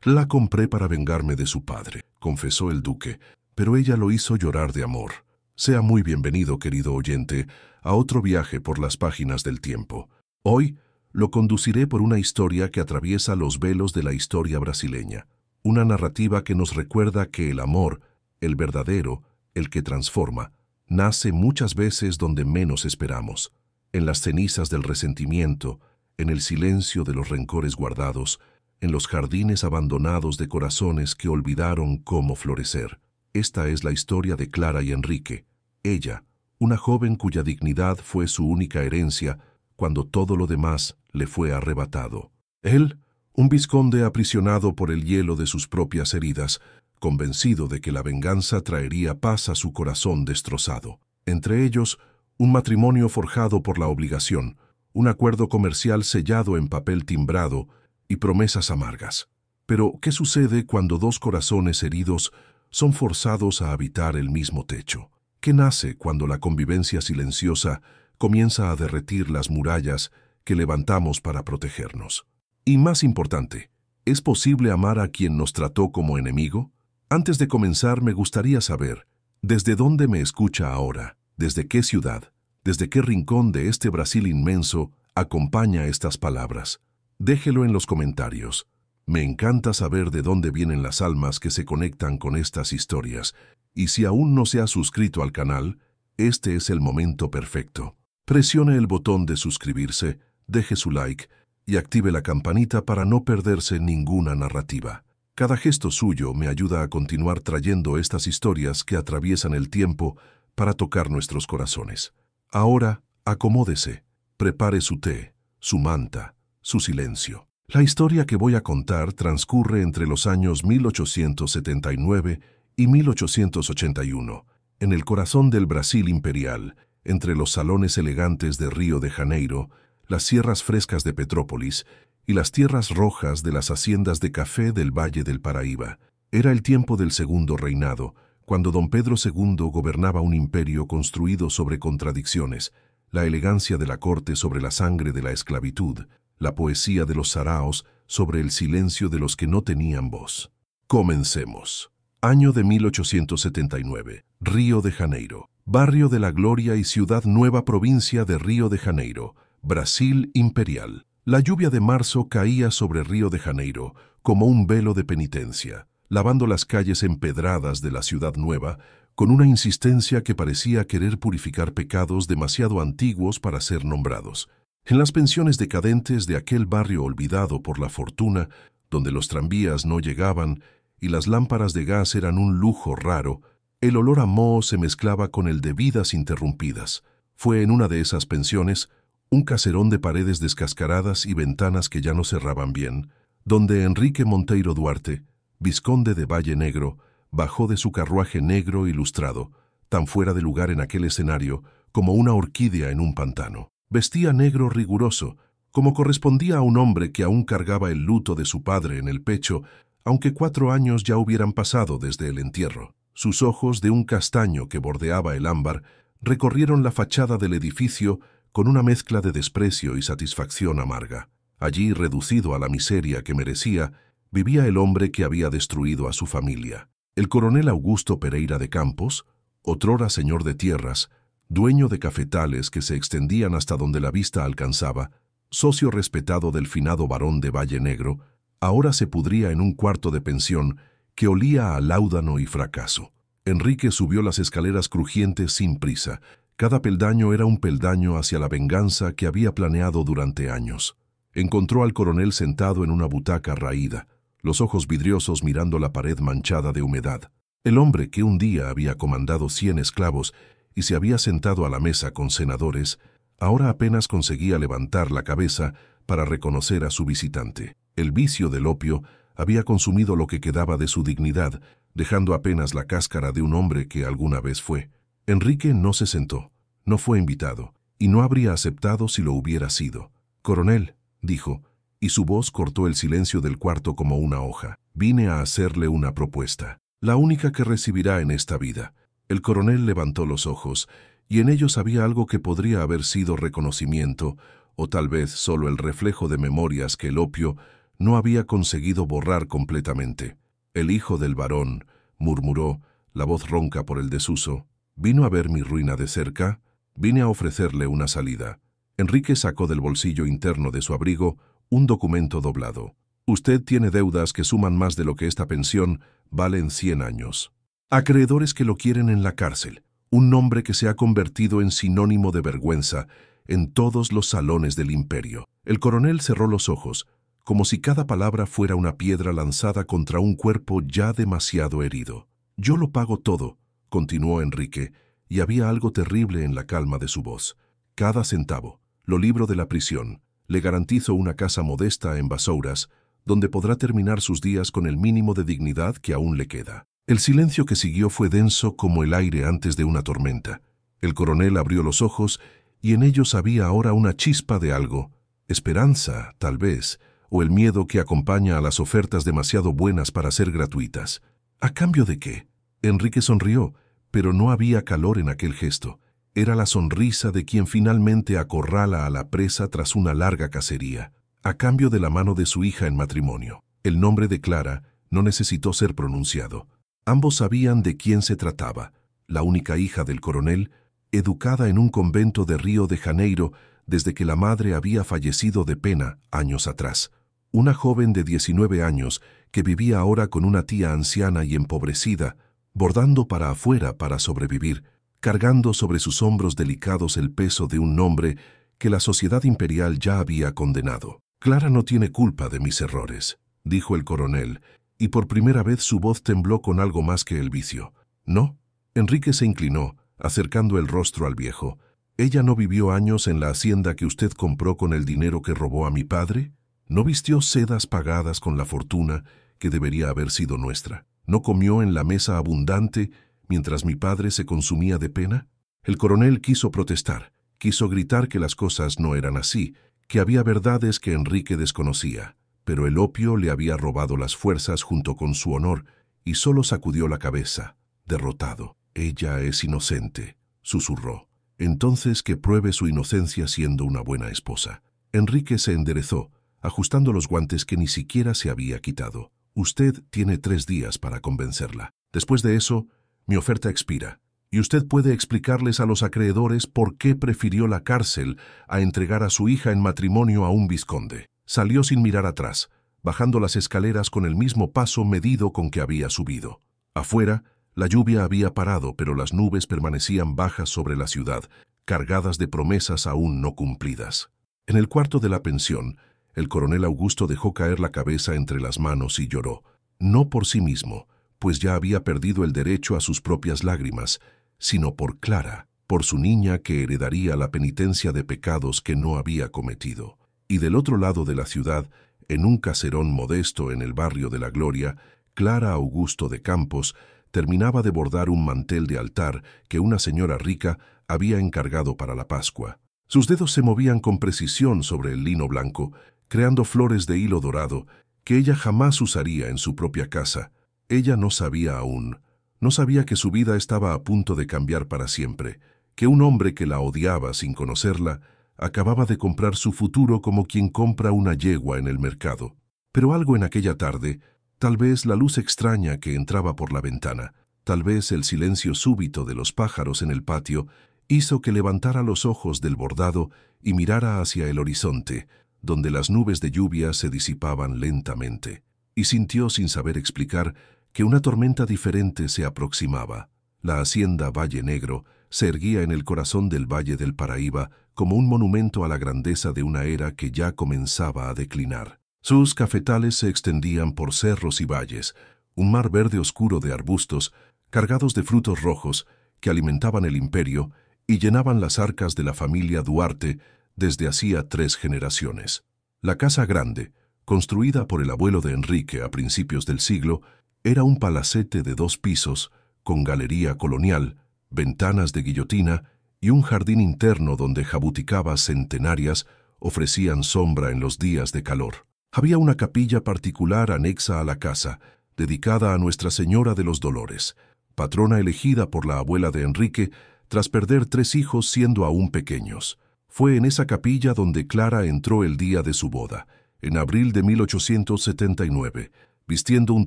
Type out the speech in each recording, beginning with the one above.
La compré para vengarme de su padre, confesó el duque, pero ella lo hizo llorar de amor. Sea muy bienvenido, querido oyente, a otro viaje por las páginas del tiempo. Hoy lo conduciré por una historia que atraviesa los velos de la historia brasileña, una narrativa que nos recuerda que el amor, el verdadero, el que transforma, nace muchas veces donde menos esperamos, en las cenizas del resentimiento, en el silencio de los rencores guardados, en los jardines abandonados de corazones que olvidaron cómo florecer. Esta es la historia de Clara y Enrique. Ella, una joven cuya dignidad fue su única herencia cuando todo lo demás le fue arrebatado. Él, un vizconde aprisionado por el hielo de sus propias heridas, convencido de que la venganza traería paz a su corazón destrozado. Entre ellos, un matrimonio forjado por la obligación, un acuerdo comercial sellado en papel timbrado y promesas amargas. Pero, ¿qué sucede cuando dos corazones heridos son forzados a habitar el mismo techo? ¿Qué nace cuando la convivencia silenciosa comienza a derretir las murallas que levantamos para protegernos? Y más importante, ¿es posible amar a quien nos trató como enemigo? Antes de comenzar, me gustaría saber, ¿desde dónde me escucha ahora? ¿Desde qué ciudad? ¿Desde qué rincón de este Brasil inmenso acompaña estas palabras? Déjelo en los comentarios. Me encanta saber de dónde vienen las almas que se conectan con estas historias, y si aún no se ha suscrito al canal, este es el momento perfecto. Presione el botón de suscribirse, deje su like y active la campanita para no perderse ninguna narrativa. Cada gesto suyo me ayuda a continuar trayendo estas historias que atraviesan el tiempo para tocar nuestros corazones. Ahora, acomódese, prepare su té, su manta, su silencio. La historia que voy a contar transcurre entre los años 1879 y 1881, en el corazón del Brasil imperial, entre los salones elegantes de Río de Janeiro, las sierras frescas de Petrópolis y las tierras rojas de las haciendas de café del Valle del Paraíba. Era el tiempo del segundo reinado, cuando don Pedro II gobernaba un imperio construido sobre contradicciones, la elegancia de la corte sobre la sangre de la esclavitud, la poesía de los saraos sobre el silencio de los que no tenían voz. Comencemos. Año de 1879. Río de Janeiro. Barrio de la Gloria y ciudad nueva provincia de Río de Janeiro, Brasil imperial. La lluvia de marzo caía sobre Río de Janeiro como un velo de penitencia, lavando las calles empedradas de la ciudad nueva con una insistencia que parecía querer purificar pecados demasiado antiguos para ser nombrados. En las pensiones decadentes de aquel barrio olvidado por la fortuna, donde los tranvías no llegaban y las lámparas de gas eran un lujo raro, el olor a moho se mezclaba con el de vidas interrumpidas. Fue en una de esas pensiones, un caserón de paredes descascaradas y ventanas que ya no cerraban bien, donde Enrique Monteiro Duarte, vizconde de Valle Negro, bajó de su carruaje negro ilustrado, tan fuera de lugar en aquel escenario como una orquídea en un pantano. Vestía negro riguroso, como correspondía a un hombre que aún cargaba el luto de su padre en el pecho, aunque 4 años ya hubieran pasado desde el entierro. Sus ojos, de un castaño que bordeaba el ámbar, recorrieron la fachada del edificio con una mezcla de desprecio y satisfacción amarga. Allí, reducido a la miseria que merecía, vivía el hombre que había destruido a su familia. El coronel Augusto Pereira de Campos, otrora señor de tierras, dueño de cafetales que se extendían hasta donde la vista alcanzaba, socio respetado del finado barón de Valle Negro, ahora se pudría en un cuarto de pensión que olía a láudano y fracaso. Enrique subió las escaleras crujientes sin prisa. Cada peldaño era un peldaño hacia la venganza que había planeado durante años. Encontró al coronel sentado en una butaca raída, los ojos vidriosos mirando la pared manchada de humedad. El hombre que un día había comandado 100 esclavos y se había sentado a la mesa con senadores, ahora apenas conseguía levantar la cabeza para reconocer a su visitante. El vicio del opio había consumido lo que quedaba de su dignidad, dejando apenas la cáscara de un hombre que alguna vez fue. Enrique no se sentó, no fue invitado, y no habría aceptado si lo hubiera sido. «Coronel», dijo, y su voz cortó el silencio del cuarto como una hoja. «Vine a hacerle una propuesta, la única que recibirá en esta vida». El coronel levantó los ojos, y en ellos había algo que podría haber sido reconocimiento, o tal vez solo el reflejo de memorias que el opio no había conseguido borrar completamente. «El hijo del varón», murmuró, la voz ronca por el desuso, «vino a ver mi ruina de cerca, vine a ofrecerle una salida». Enrique sacó del bolsillo interno de su abrigo un documento doblado. «Usted tiene deudas que suman más de lo que esta pensión vale en 100 años. Acreedores que lo quieren en la cárcel, un nombre que se ha convertido en sinónimo de vergüenza en todos los salones del imperio». El coronel cerró los ojos, como si cada palabra fuera una piedra lanzada contra un cuerpo ya demasiado herido. «Yo lo pago todo», continuó Enrique, y había algo terrible en la calma de su voz. «Cada centavo. Lo libro de la prisión. Le garantizo una casa modesta en Basouras, donde podrá terminar sus días con el mínimo de dignidad que aún le queda». El silencio que siguió fue denso como el aire antes de una tormenta. El coronel abrió los ojos y en ellos había ahora una chispa de algo. Esperanza, tal vez, o el miedo que acompaña a las ofertas demasiado buenas para ser gratuitas. ¿A cambio de qué? Enrique sonrió, pero no había calor en aquel gesto. Era la sonrisa de quien finalmente acorrala a la presa tras una larga cacería. A cambio de la mano de su hija en matrimonio. El nombre de Clara no necesitó ser pronunciado. Ambos sabían de quién se trataba. La única hija del coronel, educada en un convento de Río de Janeiro desde que la madre había fallecido de pena años atrás. Una joven de 19 años que vivía ahora con una tía anciana y empobrecida, bordando para afuera para sobrevivir, cargando sobre sus hombros delicados el peso de un nombre que la sociedad imperial ya había condenado. «Clara no tiene culpa de mis errores», dijo el coronel, y por primera vez su voz tembló con algo más que el vicio. «¿No?» Enrique se inclinó, acercando el rostro al viejo. «¿Ella no vivió años en la hacienda que usted compró con el dinero que robó a mi padre? ¿No vistió sedas pagadas con la fortuna que debería haber sido nuestra? ¿No comió en la mesa abundante mientras mi padre se consumía de pena?» El coronel quiso protestar, quiso gritar que las cosas no eran así, que había verdades que Enrique desconocía, pero el opio le había robado las fuerzas junto con su honor y solo sacudió la cabeza, derrotado. «Ella es inocente», susurró. «Entonces que pruebe su inocencia siendo una buena esposa». Enrique se enderezó, ajustando los guantes que ni siquiera se había quitado. «Usted tiene 3 días para convencerla. Después de eso, mi oferta expira, y usted puede explicarles a los acreedores por qué prefirió la cárcel a entregar a su hija en matrimonio a un vizconde». Salió sin mirar atrás, bajando las escaleras con el mismo paso medido con que había subido. Afuera, la lluvia había parado, pero las nubes permanecían bajas sobre la ciudad, cargadas de promesas aún no cumplidas. En el cuarto de la pensión, el coronel Augusto dejó caer la cabeza entre las manos y lloró. No por sí mismo, pues ya había perdido el derecho a sus propias lágrimas, sino por Clara, por su niña que heredaría la penitencia de pecados que no había cometido. Y del otro lado de la ciudad, en un caserón modesto en el barrio de la Gloria, Clara Augusto de Campos terminaba de bordar un mantel de altar que una señora rica había encargado para la Pascua. Sus dedos se movían con precisión sobre el lino blanco, creando flores de hilo dorado que ella jamás usaría en su propia casa. Ella no sabía aún, no sabía que su vida estaba a punto de cambiar para siempre, que un hombre que la odiaba sin conocerla acababa de comprar su futuro como quien compra una yegua en el mercado. Pero algo en aquella tarde, tal vez la luz extraña que entraba por la ventana, tal vez el silencio súbito de los pájaros en el patio, hizo que levantara los ojos del bordado y mirara hacia el horizonte, donde las nubes de lluvia se disipaban lentamente, y sintió sin saber explicar que una tormenta diferente se aproximaba. La hacienda Valle Negro se erguía en el corazón del Valle del Paraíba como un monumento a la grandeza de una era que ya comenzaba a declinar. Sus cafetales se extendían por cerros y valles, un mar verde oscuro de arbustos, cargados de frutos rojos, que alimentaban el imperio y llenaban las arcas de la familia Duarte desde hacía 3 generaciones. La casa grande, construida por el abuelo de Enrique a principios del siglo, era un palacete de 2 pisos, con galería colonial, ventanas de guillotina y un jardín interno donde jabuticabas centenarias ofrecían sombra en los días de calor. Había una capilla particular anexa a la casa, dedicada a Nuestra Señora de los Dolores, patrona elegida por la abuela de Enrique tras perder 3 hijos siendo aún pequeños. Fue en esa capilla donde Clara entró el día de su boda, en abril de 1879, vistiendo un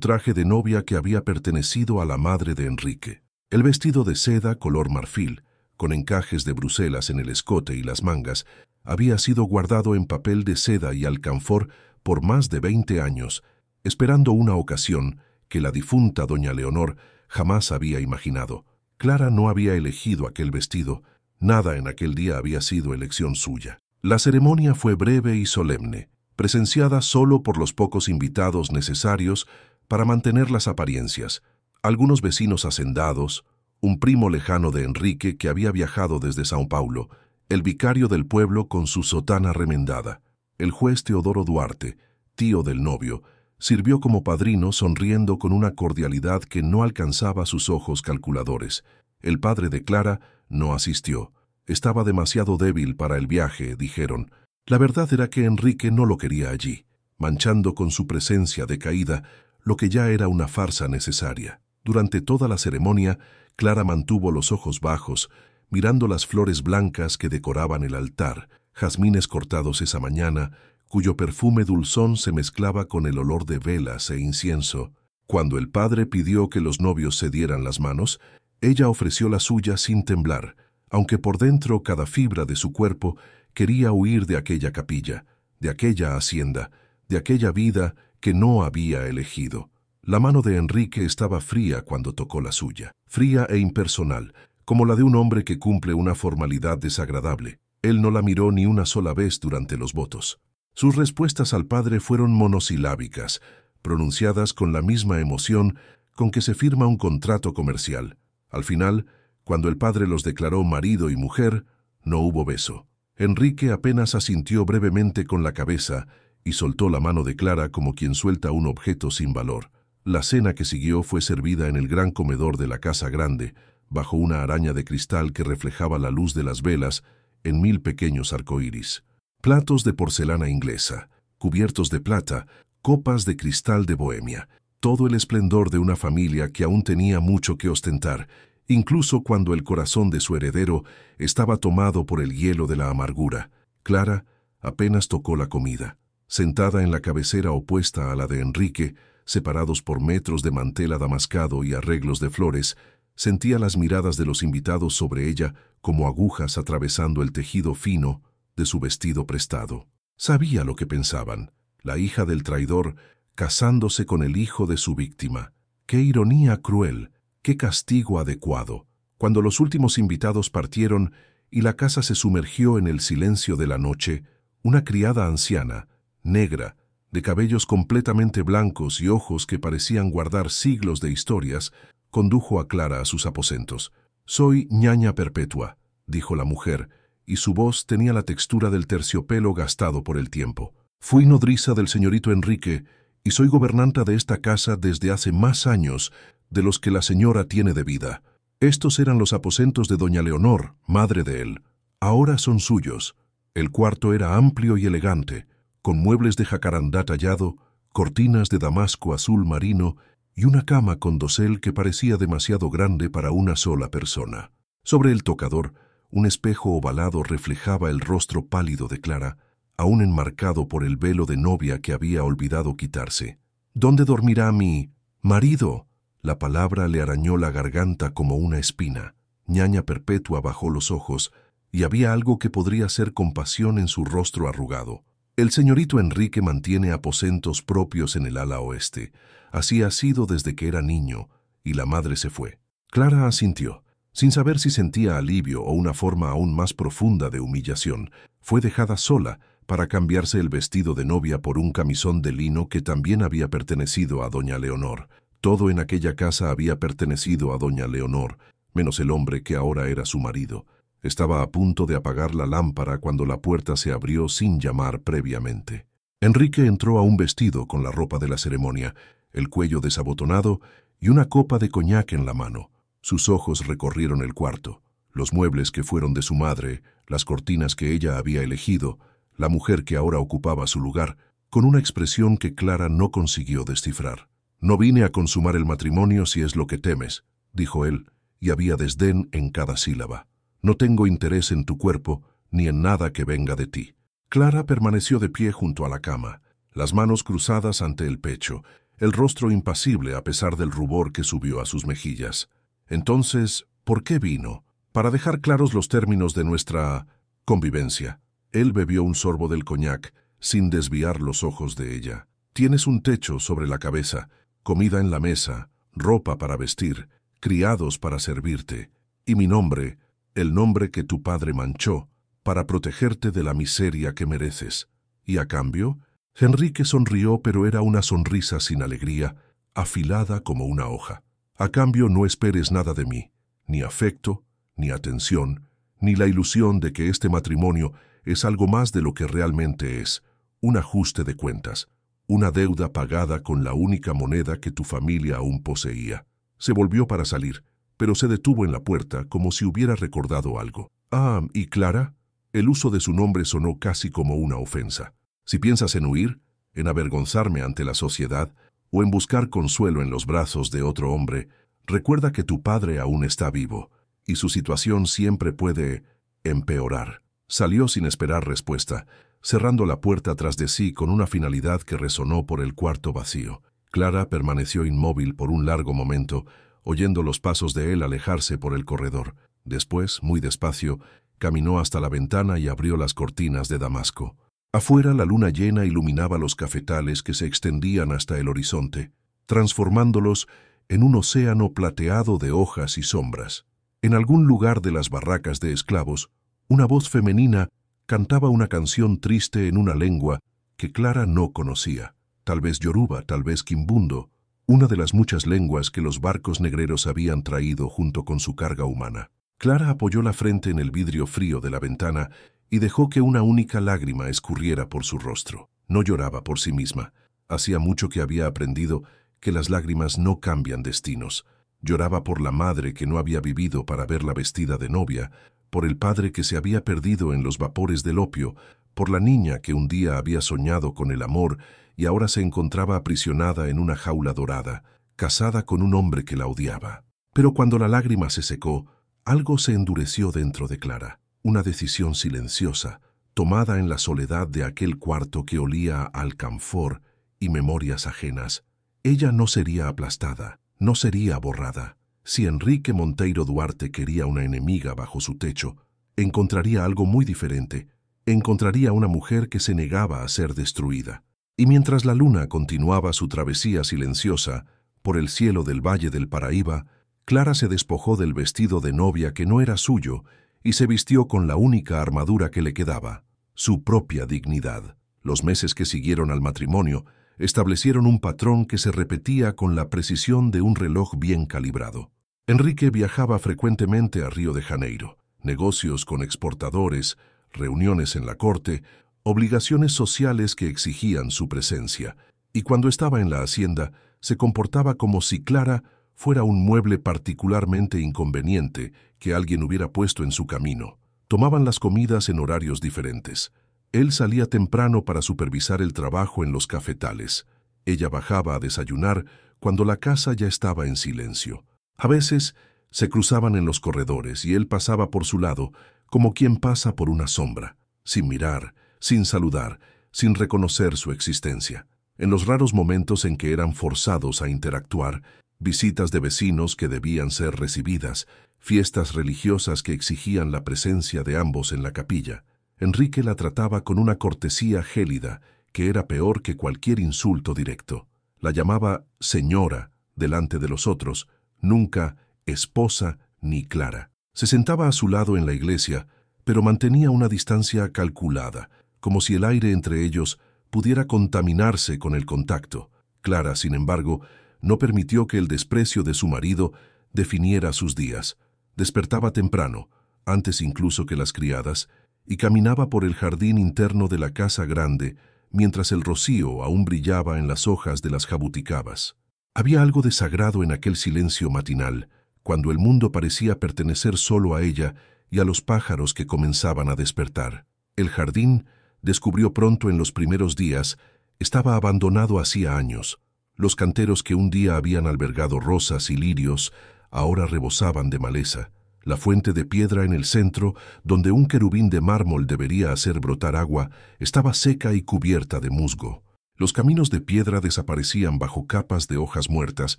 traje de novia que había pertenecido a la madre de Enrique. El vestido de seda color marfil, con encajes de Bruselas en el escote y las mangas, había sido guardado en papel de seda y alcanfor por más de 20 años, esperando una ocasión que la difunta doña Leonor jamás había imaginado. Clara no había elegido aquel vestido, nada en aquel día había sido elección suya. La ceremonia fue breve y solemne, presenciada solo por los pocos invitados necesarios para mantener las apariencias, algunos vecinos hacendados, un primo lejano de Enrique que había viajado desde São Paulo, el vicario del pueblo con su sotana remendada. El juez Teodoro Duarte, tío del novio, sirvió como padrino sonriendo con una cordialidad que no alcanzaba sus ojos calculadores. El padre de Clara no asistió. Estaba demasiado débil para el viaje, dijeron. La verdad era que Enrique no lo quería allí, manchando con su presencia decaída lo que ya era una farsa necesaria. Durante toda la ceremonia, Clara mantuvo los ojos bajos, mirando las flores blancas que decoraban el altar, jazmines cortados esa mañana, cuyo perfume dulzón se mezclaba con el olor de velas e incienso. Cuando el padre pidió que los novios se dieran las manos, ella ofreció la suya sin temblar, aunque por dentro cada fibra de su cuerpo quería huir de aquella capilla, de aquella hacienda, de aquella vida que no había elegido. La mano de Enrique estaba fría cuando tocó la suya, fría e impersonal, como la de un hombre que cumple una formalidad desagradable. Él no la miró ni una sola vez durante los votos. Sus respuestas al padre fueron monosilábicas, pronunciadas con la misma emoción con que se firma un contrato comercial. Al final, cuando el padre los declaró marido y mujer, no hubo beso. Enrique apenas asintió brevemente con la cabeza y soltó la mano de Clara como quien suelta un objeto sin valor. La cena que siguió fue servida en el gran comedor de la casa grande, bajo una araña de cristal que reflejaba la luz de las velas en 1000 pequeños arcoíris. Platos de porcelana inglesa, cubiertos de plata, copas de cristal de Bohemia, todo el esplendor de una familia que aún tenía mucho que ostentar, incluso cuando el corazón de su heredero estaba tomado por el hielo de la amargura. Clara apenas tocó la comida. Sentada en la cabecera opuesta a la de Enrique, separados por metros de mantel adamascado y arreglos de flores, sentía las miradas de los invitados sobre ella como agujas atravesando el tejido fino de su vestido prestado. Sabía lo que pensaban. La hija del traidor casándose con el hijo de su víctima. ¡Qué ironía cruel! ¡Qué castigo adecuado! Cuando los últimos invitados partieron y la casa se sumergió en el silencio de la noche, una criada anciana, negra, de cabellos completamente blancos y ojos que parecían guardar siglos de historias, condujo a Clara a sus aposentos. «Soy ñaña Perpetua», dijo la mujer, y su voz tenía la textura del terciopelo gastado por el tiempo. «Fui nodriza del señorito Enrique y soy gobernanta de esta casa desde hace más años de los que la señora tiene de vida. Estos eran los aposentos de doña Leonor, madre de él. Ahora son suyos. El cuarto era amplio y elegante, con muebles de jacarandá tallado, cortinas de damasco azul marino y una cama con dosel que parecía demasiado grande para una sola persona. Sobre el tocador, un espejo ovalado reflejaba el rostro pálido de Clara, aún enmarcado por el velo de novia que había olvidado quitarse. «¿Dónde dormirá mi marido?». La palabra le arañó la garganta como una espina. ñaña Perpetua bajó los ojos, y había algo que podría ser compasión en su rostro arrugado. «El señorito Enrique mantiene aposentos propios en el ala oeste. Así ha sido desde que era niño», y la madre se fue. Clara asintió. Sin saber si sentía alivio o una forma aún más profunda de humillación, fue dejada sola para cambiarse el vestido de novia por un camisón de lino que también había pertenecido a doña Leonor. Todo en aquella casa había pertenecido a doña Leonor, menos el hombre que ahora era su marido. Estaba a punto de apagar la lámpara cuando la puerta se abrió sin llamar previamente. Enrique entró a un vestido con la ropa de la ceremonia, el cuello desabotonado y una copa de coñac en la mano. Sus ojos recorrieron el cuarto, los muebles que fueron de su madre, las cortinas que ella había elegido, la mujer que ahora ocupaba su lugar, con una expresión que Clara no consiguió descifrar. «No vine a consumar el matrimonio si es lo que temes», dijo él, y había desdén en cada sílaba. «No tengo interés en tu cuerpo, ni en nada que venga de ti». Clara permaneció de pie junto a la cama. las manos cruzadas ante el pecho, el rostro impasible a pesar del rubor que subió a sus mejillas. Entonces, ¿por qué vino? Para dejar claros los términos de nuestra convivencia. Él bebió un sorbo del coñac, sin desviar los ojos de ella. Tienes un techo sobre la cabeza, comida en la mesa, ropa para vestir, criados para servirte, y mi nombre, el nombre que tu padre manchó, para protegerte de la miseria que mereces. ¿Y a cambio? Enrique sonrió, pero era una sonrisa sin alegría, afilada como una hoja. A cambio no esperes nada de mí, ni afecto, ni atención, ni la ilusión de que este matrimonio es algo más de lo que realmente es, un ajuste de cuentas, una deuda pagada con la única moneda que tu familia aún poseía. Se volvió para salir, pero se detuvo en la puerta como si hubiera recordado algo. Ah, ¿y Clara? El uso de su nombre sonó casi como una ofensa. Si piensas en huir, en avergonzarme ante la sociedad, o en buscar consuelo en los brazos de otro hombre, recuerda que tu padre aún está vivo, y su situación siempre puede empeorar. Salió sin esperar respuesta, cerrando la puerta tras de sí con una finalidad que resonó por el cuarto vacío. Clara permaneció inmóvil por un largo momento, oyendo los pasos de él alejarse por el corredor. Después, muy despacio, caminó hasta la ventana y abrió las cortinas de damasco. Afuera la luna llena iluminaba los cafetales que se extendían hasta el horizonte, transformándolos en un océano plateado de hojas y sombras. En algún lugar de las barracas de esclavos, una voz femenina cantaba una canción triste en una lengua que Clara no conocía, tal vez yoruba, tal vez quimbundo, una de las muchas lenguas que los barcos negreros habían traído junto con su carga humana. Clara apoyó la frente en el vidrio frío de la ventana y dejó que una única lágrima escurriera por su rostro. No lloraba por sí misma. Hacía mucho que había aprendido que las lágrimas no cambian destinos. Lloraba por la madre que no había vivido para verla vestida de novia, por el padre que se había perdido en los vapores del opio, por la niña que un día había soñado con el amor y ahora se encontraba aprisionada en una jaula dorada, casada con un hombre que la odiaba. Pero cuando la lágrima se secó, algo se endureció dentro de Clara. Una decisión silenciosa, tomada en la soledad de aquel cuarto que olía a alcanfor y memorias ajenas. Ella no sería aplastada, no sería borrada. Si Enrique Monteiro Duarte quería una enemiga bajo su techo, encontraría algo muy diferente. Encontraría una mujer que se negaba a ser destruida. Y mientras la luna continuaba su travesía silenciosa por el cielo del Valle del Paraíba, Clara se despojó del vestido de novia que no era suyo y se vistió con la única armadura que le quedaba, su propia dignidad. Los meses que siguieron al matrimonio establecieron un patrón que se repetía con la precisión de un reloj bien calibrado. Enrique viajaba frecuentemente a Río de Janeiro, negocios con exportadores, reuniones en la corte, obligaciones sociales que exigían su presencia, y cuando estaba en la hacienda se comportaba como si Clara fuera un mueble particularmente inconveniente que alguien hubiera puesto en su camino. Tomaban las comidas en horarios diferentes. Él salía temprano para supervisar el trabajo en los cafetales. Ella bajaba a desayunar cuando la casa ya estaba en silencio. A veces se cruzaban en los corredores y él pasaba por su lado como quien pasa por una sombra, sin mirar, sin saludar, sin reconocer su existencia. En los raros momentos en que eran forzados a interactuar, visitas de vecinos que debían ser recibidas, fiestas religiosas que exigían la presencia de ambos en la capilla, Enrique la trataba con una cortesía gélida que era peor que cualquier insulto directo. La llamaba señora delante de los otros, nunca esposa ni Clara. Se sentaba a su lado en la iglesia, pero mantenía una distancia calculada, como si el aire entre ellos pudiera contaminarse con el contacto. Clara, sin embargo, no permitió que el desprecio de su marido definiera sus días. Despertaba temprano, antes incluso que las criadas, y caminaba por el jardín interno de la casa grande, mientras el rocío aún brillaba en las hojas de las jabuticabas. Había algo de sagrado en aquel silencio matinal, cuando el mundo parecía pertenecer solo a ella y a los pájaros que comenzaban a despertar. El jardín, descubrió pronto en los primeros días, estaba abandonado hacía años. Los canteros que un día habían albergado rosas y lirios ahora rebosaban de maleza. La fuente de piedra en el centro, donde un querubín de mármol debería hacer brotar agua, estaba seca y cubierta de musgo. Los caminos de piedra desaparecían bajo capas de hojas muertas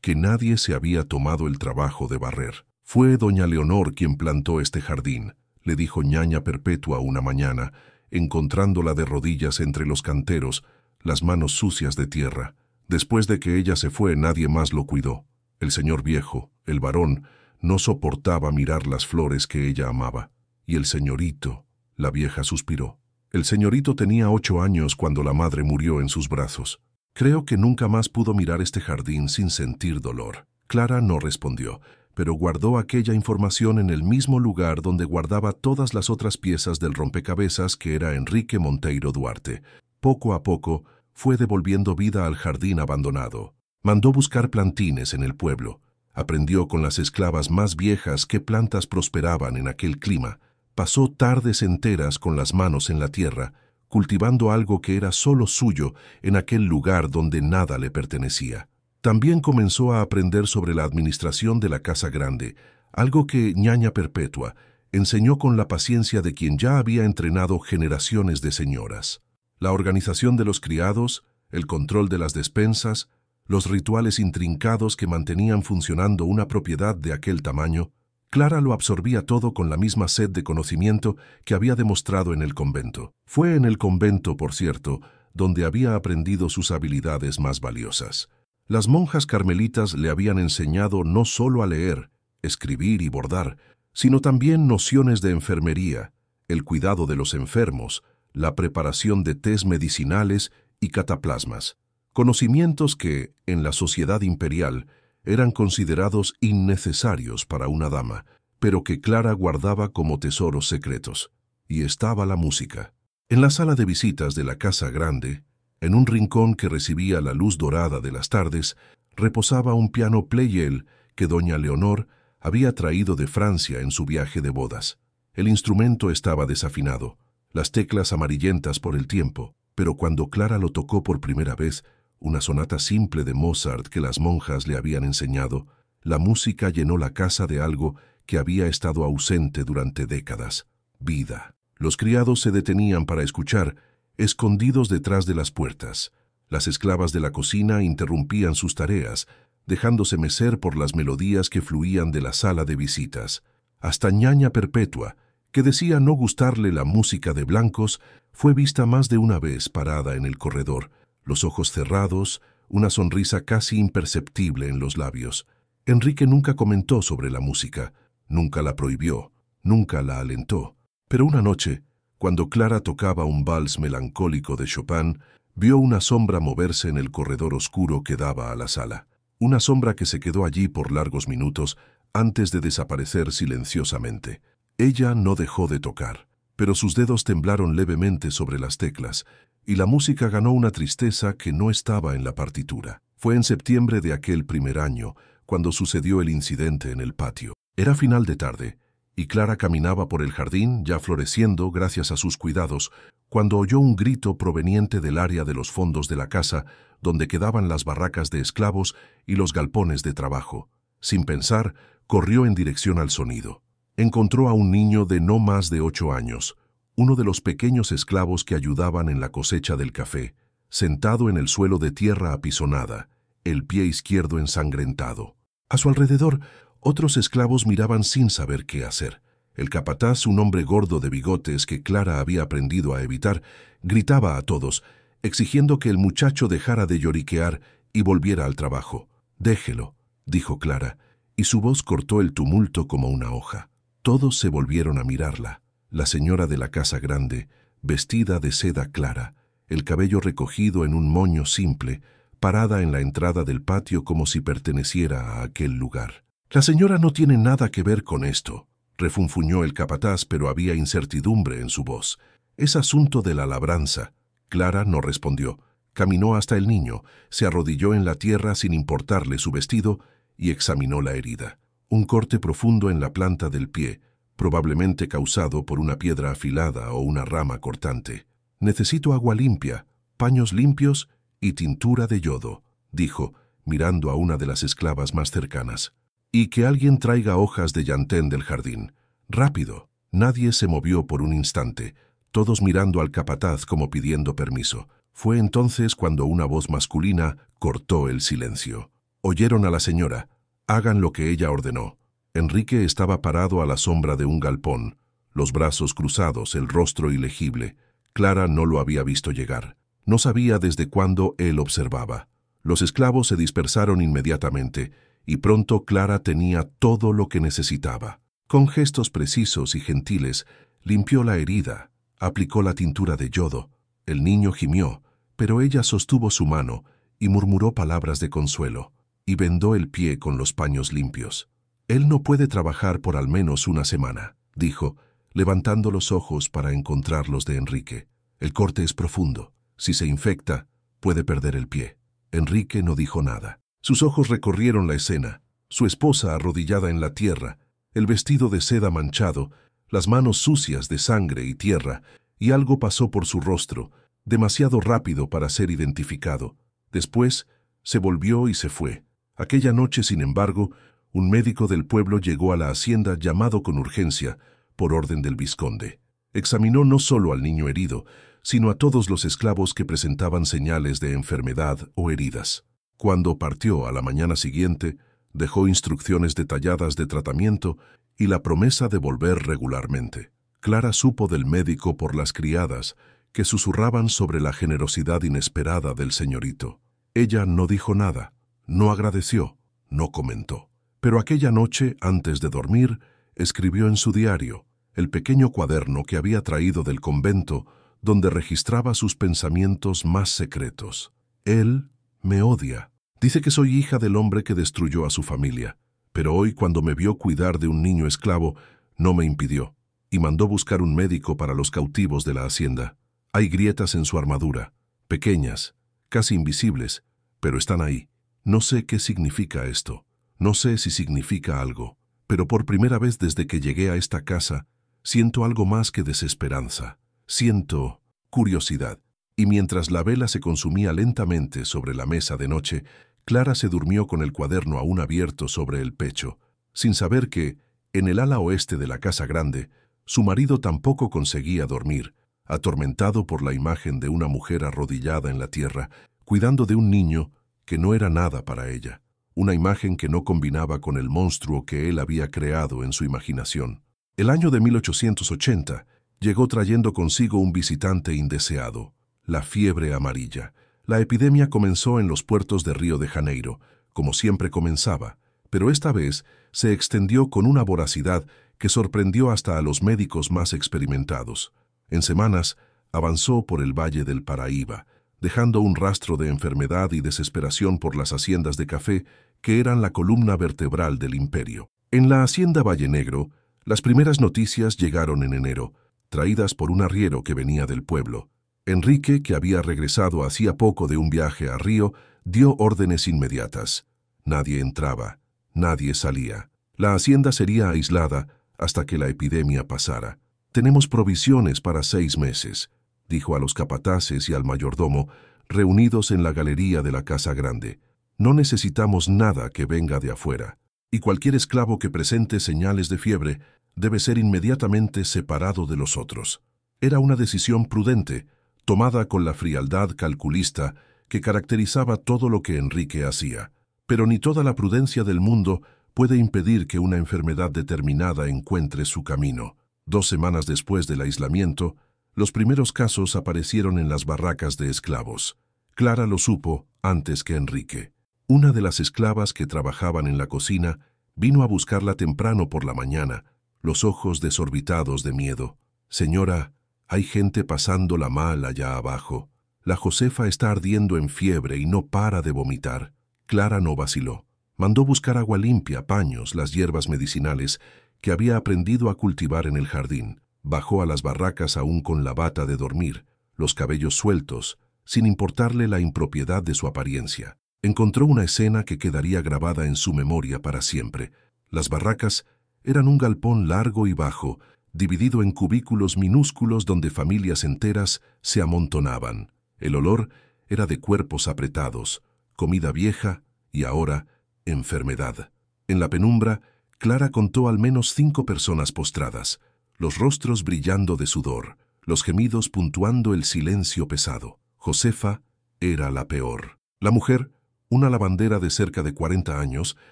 que nadie se había tomado el trabajo de barrer. «Fue doña Leonor quien plantó este jardín», le dijo ñaña Perpetua una mañana, encontrándola de rodillas entre los canteros, las manos sucias de tierra. Después de que ella se fue, nadie más lo cuidó. El señor viejo, el varón, no soportaba mirar las flores que ella amaba. Y el señorito, la vieja suspiró. El señorito tenía 8 años cuando la madre murió en sus brazos. Creo que nunca más pudo mirar este jardín sin sentir dolor. Clara no respondió, pero guardó aquella información en el mismo lugar donde guardaba todas las otras piezas del rompecabezas que era Enrique Monteiro Duarte. Poco a poco, fue devolviendo vida al jardín abandonado. Mandó buscar plantines en el pueblo. Aprendió con las esclavas más viejas qué plantas prosperaban en aquel clima. Pasó tardes enteras con las manos en la tierra, cultivando algo que era solo suyo en aquel lugar donde nada le pertenecía. También comenzó a aprender sobre la administración de la casa grande, algo que ñaña Perpetua enseñó con la paciencia de quien ya había entrenado generaciones de señoras. La organización de los criados, el control de las despensas, los rituales intrincados que mantenían funcionando una propiedad de aquel tamaño, Clara lo absorbía todo con la misma sed de conocimiento que había demostrado en el convento. Fue en el convento, por cierto, donde había aprendido sus habilidades más valiosas. Las monjas carmelitas le habían enseñado no solo a leer, escribir y bordar, sino también nociones de enfermería, el cuidado de los enfermos, la preparación de tés medicinales y cataplasmas, conocimientos que, en la sociedad imperial, eran considerados innecesarios para una dama, pero que Clara guardaba como tesoros secretos. Y estaba la música. En la sala de visitas de la casa grande, en un rincón que recibía la luz dorada de las tardes, reposaba un piano Pleyel que doña Leonor había traído de Francia en su viaje de bodas. El instrumento estaba desafinado, las teclas amarillentas por el tiempo, pero cuando Clara lo tocó por primera vez, una sonata simple de Mozart que las monjas le habían enseñado, la música llenó la casa de algo que había estado ausente durante décadas: vida. Los criados se detenían para escuchar, escondidos detrás de las puertas. Las esclavas de la cocina interrumpían sus tareas, dejándose mecer por las melodías que fluían de la sala de visitas. Hasta ñaña Perpetua, que decía no gustarle la música de blancos, fue vista más de una vez parada en el corredor, los ojos cerrados, una sonrisa casi imperceptible en los labios. Enrique nunca comentó sobre la música, nunca la prohibió, nunca la alentó. Pero una noche, cuando Clara tocaba un vals melancólico de Chopin, vio una sombra moverse en el corredor oscuro que daba a la sala. Una sombra que se quedó allí por largos minutos antes de desaparecer silenciosamente. Ella no dejó de tocar, pero sus dedos temblaron levemente sobre las teclas, y la música ganó una tristeza que no estaba en la partitura. Fue en septiembre de aquel primer año, cuando sucedió el incidente en el patio. Era final de tarde, y Clara caminaba por el jardín, ya floreciendo gracias a sus cuidados, cuando oyó un grito proveniente del área de los fondos de la casa, donde quedaban las barracas de esclavos y los galpones de trabajo. Sin pensar, corrió en dirección al sonido. Encontró a un niño de no más de 8 años, uno de los pequeños esclavos que ayudaban en la cosecha del café, sentado en el suelo de tierra apisonada, el pie izquierdo ensangrentado. A su alrededor, otros esclavos miraban sin saber qué hacer. El capataz, un hombre gordo de bigotes que Clara había aprendido a evitar, gritaba a todos, exigiendo que el muchacho dejara de lloriquear y volviera al trabajo. «Déjelo», dijo Clara, y su voz cortó el tumulto como una hoja. Todos se volvieron a mirarla. La señora de la casa grande, vestida de seda clara, el cabello recogido en un moño simple, parada en la entrada del patio como si perteneciera a aquel lugar. «La señora no tiene nada que ver con esto», refunfuñó el capataz, pero había incertidumbre en su voz. «Es asunto de la labranza». Clara no respondió. Caminó hasta el niño, se arrodilló en la tierra sin importarle su vestido y examinó la herida. Un corte profundo en la planta del pie, probablemente causado por una piedra afilada o una rama cortante. «Necesito agua limpia, paños limpios y tintura de yodo», dijo, mirando a una de las esclavas más cercanas. «Y que alguien traiga hojas de llantén del jardín. ¡Rápido!». Nadie se movió por un instante, todos mirando al capataz como pidiendo permiso. Fue entonces cuando una voz masculina cortó el silencio. Oyeron a la señora. Hagan lo que ella ordenó. Enrique estaba parado a la sombra de un galpón, los brazos cruzados, el rostro ilegible. Clara no lo había visto llegar. No sabía desde cuándo él observaba. Los esclavos se dispersaron inmediatamente, y pronto Clara tenía todo lo que necesitaba. Con gestos precisos y gentiles, limpió la herida, aplicó la tintura de yodo. El niño gimió, pero ella sostuvo su mano y murmuró palabras de consuelo, y vendó el pie con los paños limpios. «Él no puede trabajar por al menos una semana», dijo, levantando los ojos para encontrar los de Enrique. «El corte es profundo. Si se infecta, puede perder el pie». Enrique no dijo nada. Sus ojos recorrieron la escena, su esposa arrodillada en la tierra, el vestido de seda manchado, las manos sucias de sangre y tierra, y algo pasó por su rostro, demasiado rápido para ser identificado. Después, se volvió y se fue. Aquella noche, sin embargo, un médico del pueblo llegó a la hacienda llamado con urgencia, por orden del vizconde. Examinó no solo al niño herido, sino a todos los esclavos que presentaban señales de enfermedad o heridas. Cuando partió a la mañana siguiente, dejó instrucciones detalladas de tratamiento y la promesa de volver regularmente. Clara supo del médico por las criadas, que susurraban sobre la generosidad inesperada del señorito. Ella no dijo nada, no agradeció, no comentó. Pero aquella noche, antes de dormir, escribió en su diario, el pequeño cuaderno que había traído del convento, donde registraba sus pensamientos más secretos. Él me odia. Dice que soy hija del hombre que destruyó a su familia, pero hoy, cuando me vio cuidar de un niño esclavo, no me impidió, y mandó buscar un médico para los cautivos de la hacienda. Hay grietas en su armadura, pequeñas, casi invisibles, pero están ahí. No sé qué significa esto, no sé si significa algo, pero por primera vez desde que llegué a esta casa, siento algo más que desesperanza. Siento curiosidad. Y mientras la vela se consumía lentamente sobre la mesa de noche, Clara se durmió con el cuaderno aún abierto sobre el pecho, sin saber que, en el ala oeste de la casa grande, su marido tampoco conseguía dormir, atormentado por la imagen de una mujer arrodillada en la tierra, cuidando de un niño que no era nada para ella, una imagen que no combinaba con el monstruo que él había creado en su imaginación. El año de 1880 llegó trayendo consigo un visitante indeseado, la fiebre amarilla. La epidemia comenzó en los puertos de Río de Janeiro, como siempre comenzaba, pero esta vez se extendió con una voracidad que sorprendió hasta a los médicos más experimentados. En semanas, avanzó por el Valle del Paraíba, dejando un rastro de enfermedad y desesperación por las haciendas de café que eran la columna vertebral del imperio. En la hacienda Valle Negro, las primeras noticias llegaron en enero, traídas por un arriero que venía del pueblo. Enrique, que había regresado hacía poco de un viaje a Río, dio órdenes inmediatas. Nadie entraba, nadie salía. La hacienda sería aislada hasta que la epidemia pasara. «Tenemos provisiones para 6 meses», dijo a los capataces y al mayordomo, reunidos en la galería de la casa grande. «No necesitamos nada que venga de afuera, y cualquier esclavo que presente señales de fiebre debe ser inmediatamente separado de los otros». Era una decisión prudente, tomada con la frialdad calculista que caracterizaba todo lo que Enrique hacía. Pero ni toda la prudencia del mundo puede impedir que una enfermedad determinada encuentre su camino. 2 semanas después del aislamiento, los primeros casos aparecieron en las barracas de esclavos. Clara lo supo antes que Enrique. Una de las esclavas que trabajaban en la cocina vino a buscarla temprano por la mañana, los ojos desorbitados de miedo. «Señora, hay gente pasándola mal allá abajo. La Josefa está ardiendo en fiebre y no para de vomitar». Clara no vaciló. Mandó buscar agua limpia, paños, las hierbas medicinales que había aprendido a cultivar en el jardín. Bajó a las barracas aún con la bata de dormir, los cabellos sueltos, sin importarle la impropiedad de su apariencia. Encontró una escena que quedaría grabada en su memoria para siempre. Las barracas eran un galpón largo y bajo, dividido en cubículos minúsculos donde familias enteras se amontonaban. El olor era de cuerpos apretados, comida vieja y ahora enfermedad. En la penumbra, Clara contó al menos 5 personas postradas, los rostros brillando de sudor, los gemidos puntuando el silencio pesado. Josefa era la peor. La mujer, una lavandera de cerca de 40 años,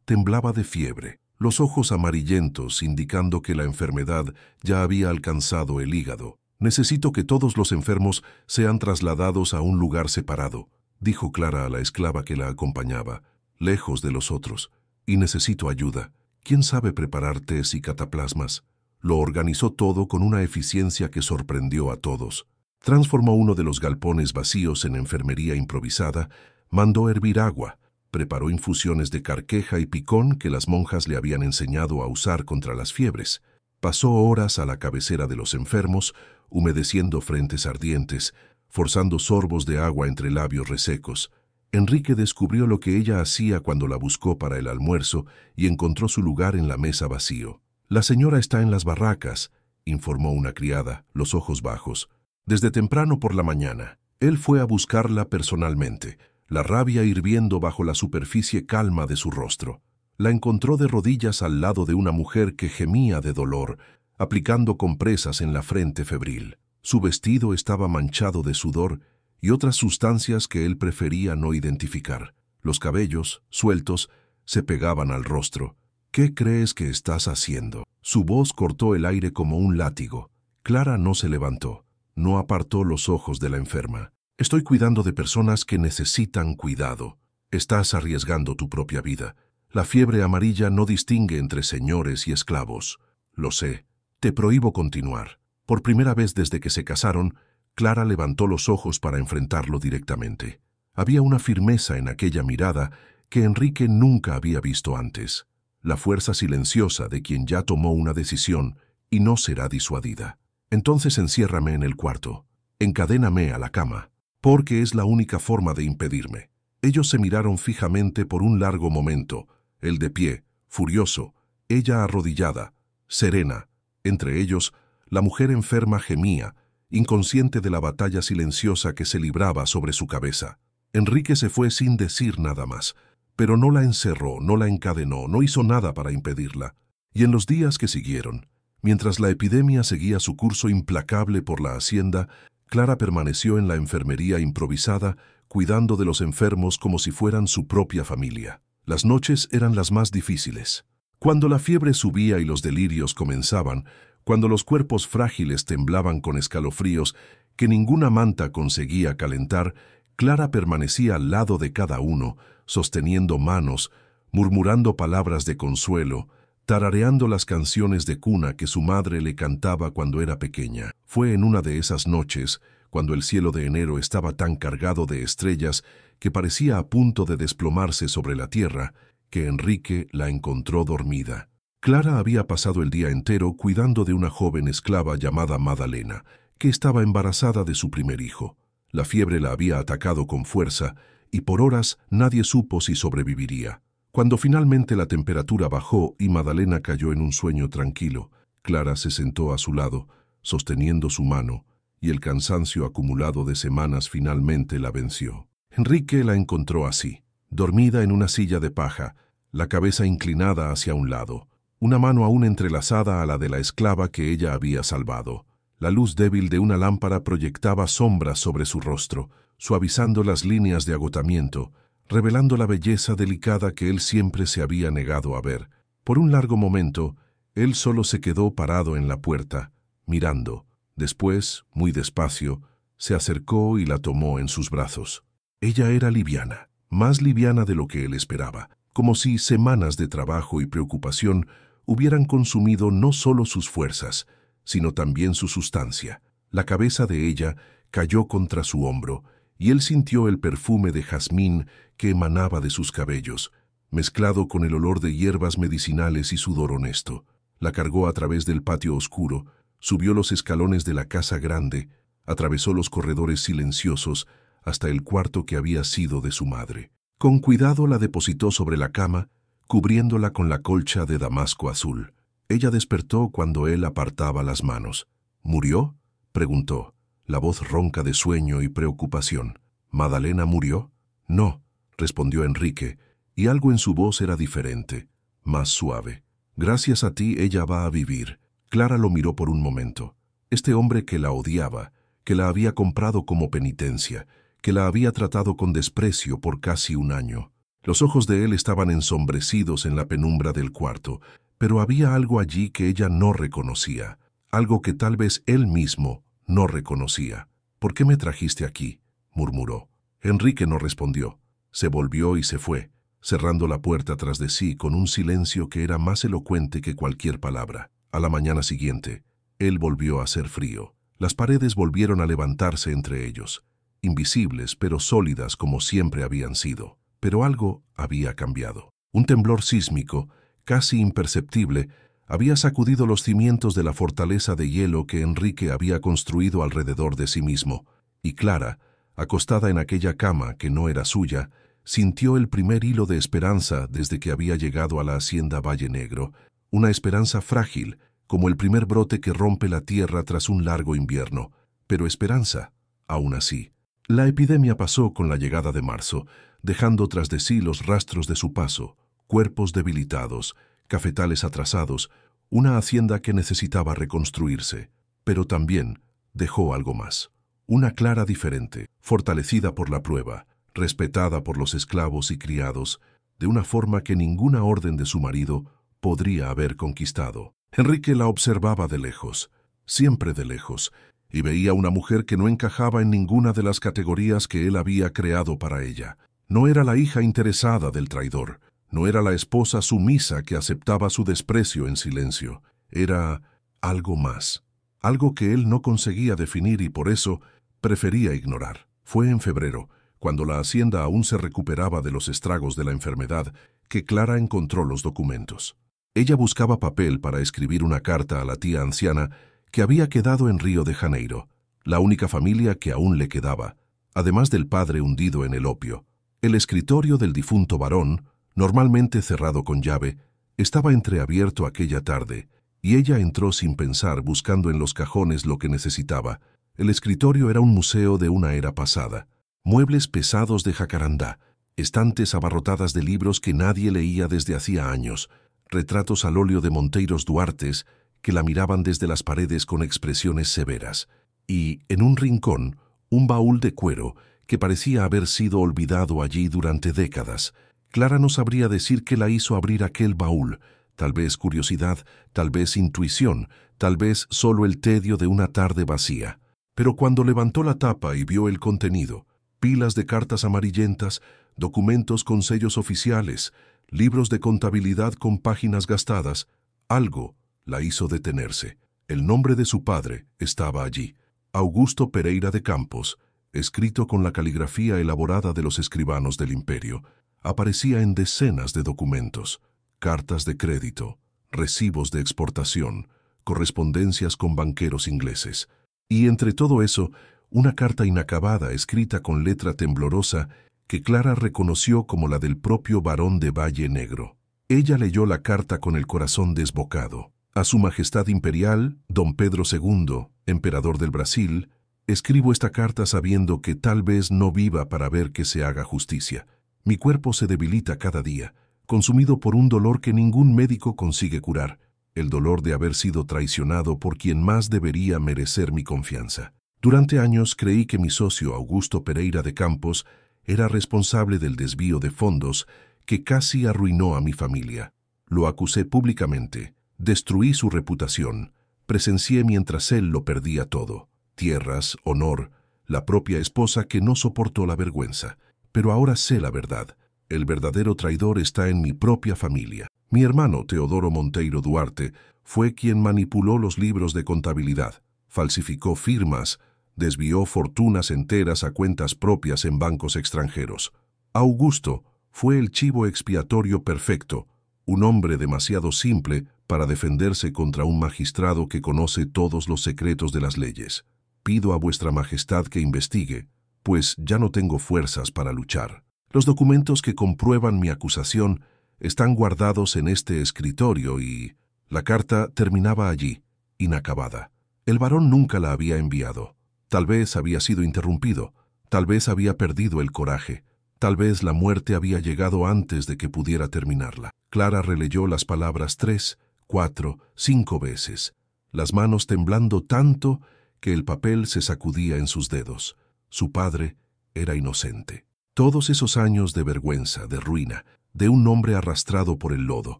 temblaba de fiebre, los ojos amarillentos indicando que la enfermedad ya había alcanzado el hígado. «Necesito que todos los enfermos sean trasladados a un lugar separado», dijo Clara a la esclava que la acompañaba, «lejos de los otros. Y necesito ayuda. ¿Quién sabe preparar tés y cataplasmas?». Lo organizó todo con una eficiencia que sorprendió a todos. Transformó uno de los galpones vacíos en enfermería improvisada, mandó hervir agua, preparó infusiones de carqueja y picón que las monjas le habían enseñado a usar contra las fiebres. Pasó horas a la cabecera de los enfermos, humedeciendo frentes ardientes, forzando sorbos de agua entre labios resecos. Enrique descubrió lo que ella hacía cuando la buscó para el almuerzo y encontró su lugar en la mesa vacío. «La señora está en las barracas», informó una criada, los ojos bajos. Desde temprano por la mañana, él fue a buscarla personalmente, la rabia hirviendo bajo la superficie calma de su rostro. La encontró de rodillas al lado de una mujer que gemía de dolor, aplicando compresas en la frente febril. Su vestido estaba manchado de sudor y otras sustancias que él prefería no identificar. Los cabellos, sueltos, se pegaban al rostro. «¿Qué crees que estás haciendo?». Su voz cortó el aire como un látigo. Clara no se levantó, no apartó los ojos de la enferma. «Estoy cuidando de personas que necesitan cuidado. Estás arriesgando tu propia vida. La fiebre amarilla no distingue entre señores y esclavos». «Lo sé. Te prohíbo continuar». Por primera vez desde que se casaron, Clara levantó los ojos para enfrentarlo directamente. Había una firmeza en aquella mirada que Enrique nunca había visto antes. La fuerza silenciosa de quien ya tomó una decisión y no será disuadida. «Entonces enciérrame en el cuarto. Encadéname a la cama, porque es la única forma de impedirme». Ellos se miraron fijamente por un largo momento, él de pie, furioso, ella arrodillada, serena. Entre ellos, la mujer enferma gemía, inconsciente de la batalla silenciosa que se libraba sobre su cabeza. Enrique se fue sin decir nada más, pero no la encerró, no la encadenó, no hizo nada para impedirla. Y en los días que siguieron, mientras la epidemia seguía su curso implacable por la hacienda, Clara permaneció en la enfermería improvisada, cuidando de los enfermos como si fueran su propia familia. Las noches eran las más difíciles. Cuando la fiebre subía y los delirios comenzaban, cuando los cuerpos frágiles temblaban con escalofríos que ninguna manta conseguía calentar, Clara permanecía al lado de cada uno, sosteniendo manos, murmurando palabras de consuelo, tarareando las canciones de cuna que su madre le cantaba cuando era pequeña. Fue en una de esas noches, cuando el cielo de enero estaba tan cargado de estrellas que parecía a punto de desplomarse sobre la tierra, que Enrique la encontró dormida. Clara había pasado el día entero cuidando de una joven esclava llamada Madalena, que estaba embarazada de su primer hijo. La fiebre la había atacado con fuerza y por horas nadie supo si sobreviviría. Cuando finalmente la temperatura bajó y Madalena cayó en un sueño tranquilo, Clara se sentó a su lado, sosteniendo su mano, y el cansancio acumulado de semanas finalmente la venció. Enrique la encontró así, dormida en una silla de paja, la cabeza inclinada hacia un lado, una mano aún entrelazada a la de la esclava que ella había salvado. La luz débil de una lámpara proyectaba sombras sobre su rostro, suavizando las líneas de agotamiento, revelando la belleza delicada que él siempre se había negado a ver. Por un largo momento, él solo se quedó parado en la puerta, mirando. Después, muy despacio, se acercó y la tomó en sus brazos. Ella era liviana, más liviana de lo que él esperaba, como si semanas de trabajo y preocupación hubieran consumido no solo sus fuerzas, sino también su sustancia. La cabeza de ella cayó contra su hombro, y él sintió el perfume de jazmín que emanaba de sus cabellos, mezclado con el olor de hierbas medicinales y sudor honesto. La cargó a través del patio oscuro, subió los escalones de la casa grande, atravesó los corredores silenciosos hasta el cuarto que había sido de su madre. Con cuidado la depositó sobre la cama, cubriéndola con la colcha de damasco azul. Ella despertó cuando él apartaba las manos. «¿Murió?», preguntó, la voz ronca de sueño y preocupación. «¿Madalena murió?». «No», respondió Enrique, y algo en su voz era diferente, más suave. «Gracias a ti ella va a vivir». Clara lo miró por un momento. Este hombre que la odiaba, que la había comprado como penitencia, que la había tratado con desprecio por casi un año. Los ojos de él estaban ensombrecidos en la penumbra del cuarto, pero había algo allí que ella no reconocía, algo que tal vez él mismo no reconocía. «¿Por qué me trajiste aquí?», murmuró. Enrique no respondió. Se volvió y se fue, cerrando la puerta tras de sí con un silencio que era más elocuente que cualquier palabra. A la mañana siguiente, él volvió a hacer frío. Las paredes volvieron a levantarse entre ellos, invisibles pero sólidas como siempre habían sido. Pero algo había cambiado. Un temblor sísmico, casi imperceptible, había sacudido los cimientos de la fortaleza de hielo que Enrique había construido alrededor de sí mismo, y Clara, acostada en aquella cama que no era suya, sintió el primer hilo de esperanza desde que había llegado a la hacienda Valle Negro, una esperanza frágil, como el primer brote que rompe la tierra tras un largo invierno, pero esperanza, aún así. La epidemia pasó con la llegada de marzo, dejando tras de sí los rastros de su paso, cuerpos debilitados, cafetales atrasados, una hacienda que necesitaba reconstruirse, pero también dejó algo más. Una Clara diferente, fortalecida por la prueba, respetada por los esclavos y criados, de una forma que ninguna orden de su marido podría haber conquistado. Enrique la observaba de lejos, siempre de lejos, y veía una mujer que no encajaba en ninguna de las categorías que él había creado para ella. No era la hija interesada del traidor, no era la esposa sumisa que aceptaba su desprecio en silencio. Era algo más, algo que él no conseguía definir y por eso prefería ignorar. Fue en febrero, cuando la hacienda aún se recuperaba de los estragos de la enfermedad, que Clara encontró los documentos. Ella buscaba papel para escribir una carta a la tía anciana que había quedado en Río de Janeiro, la única familia que aún le quedaba, además del padre hundido en el opio. El escritorio del difunto varón, normalmente cerrado con llave, estaba entreabierto aquella tarde, y ella entró sin pensar buscando en los cajones lo que necesitaba. El escritorio era un museo de una era pasada. Muebles pesados de jacarandá, estantes abarrotadas de libros que nadie leía desde hacía años, retratos al óleo de Monteiros Duartes que la miraban desde las paredes con expresiones severas, y, en un rincón, un baúl de cuero que parecía haber sido olvidado allí durante décadas. Clara no sabría decir qué la hizo abrir aquel baúl, tal vez curiosidad, tal vez intuición, tal vez solo el tedio de una tarde vacía. Pero cuando levantó la tapa y vio el contenido, pilas de cartas amarillentas, documentos con sellos oficiales, libros de contabilidad con páginas gastadas, algo la hizo detenerse. El nombre de su padre estaba allí, Augusto Pereira de Campos, escrito con la caligrafía elaborada de los escribanos del imperio. Aparecía en decenas de documentos, cartas de crédito, recibos de exportación, correspondencias con banqueros ingleses. Y entre todo eso, una carta inacabada escrita con letra temblorosa que Clara reconoció como la del propio barón de Valle Negro. Ella leyó la carta con el corazón desbocado. A Su Majestad Imperial, Don Pedro II, emperador del Brasil, escribo esta carta sabiendo que tal vez no viva para ver que se haga justicia. Mi cuerpo se debilita cada día, consumido por un dolor que ningún médico consigue curar, el dolor de haber sido traicionado por quien más debería merecer mi confianza. Durante años creí que mi socio Augusto Pereira de Campos era responsable del desvío de fondos que casi arruinó a mi familia. Lo acusé públicamente, destruí su reputación, presencié mientras él lo perdía todo, tierras, honor, la propia esposa que no soportó la vergüenza. Pero ahora sé la verdad. El verdadero traidor está en mi propia familia. Mi hermano Teodoro Monteiro Duarte fue quien manipuló los libros de contabilidad, falsificó firmas, desvió fortunas enteras a cuentas propias en bancos extranjeros. Augusto fue el chivo expiatorio perfecto, un hombre demasiado simple para defenderse contra un magistrado que conoce todos los secretos de las leyes. Pido a vuestra majestad que investigue, pues ya no tengo fuerzas para luchar. Los documentos que comprueban mi acusación están guardados en este escritorio y la carta terminaba allí, inacabada. El varón nunca la había enviado. Tal vez había sido interrumpido, tal vez había perdido el coraje, tal vez la muerte había llegado antes de que pudiera terminarla. Clara releyó las palabras 3, 4, 5 veces, las manos temblando tanto que el papel se sacudía en sus dedos. Su padre era inocente. Todos esos años de vergüenza, de ruina, de un hombre arrastrado por el lodo,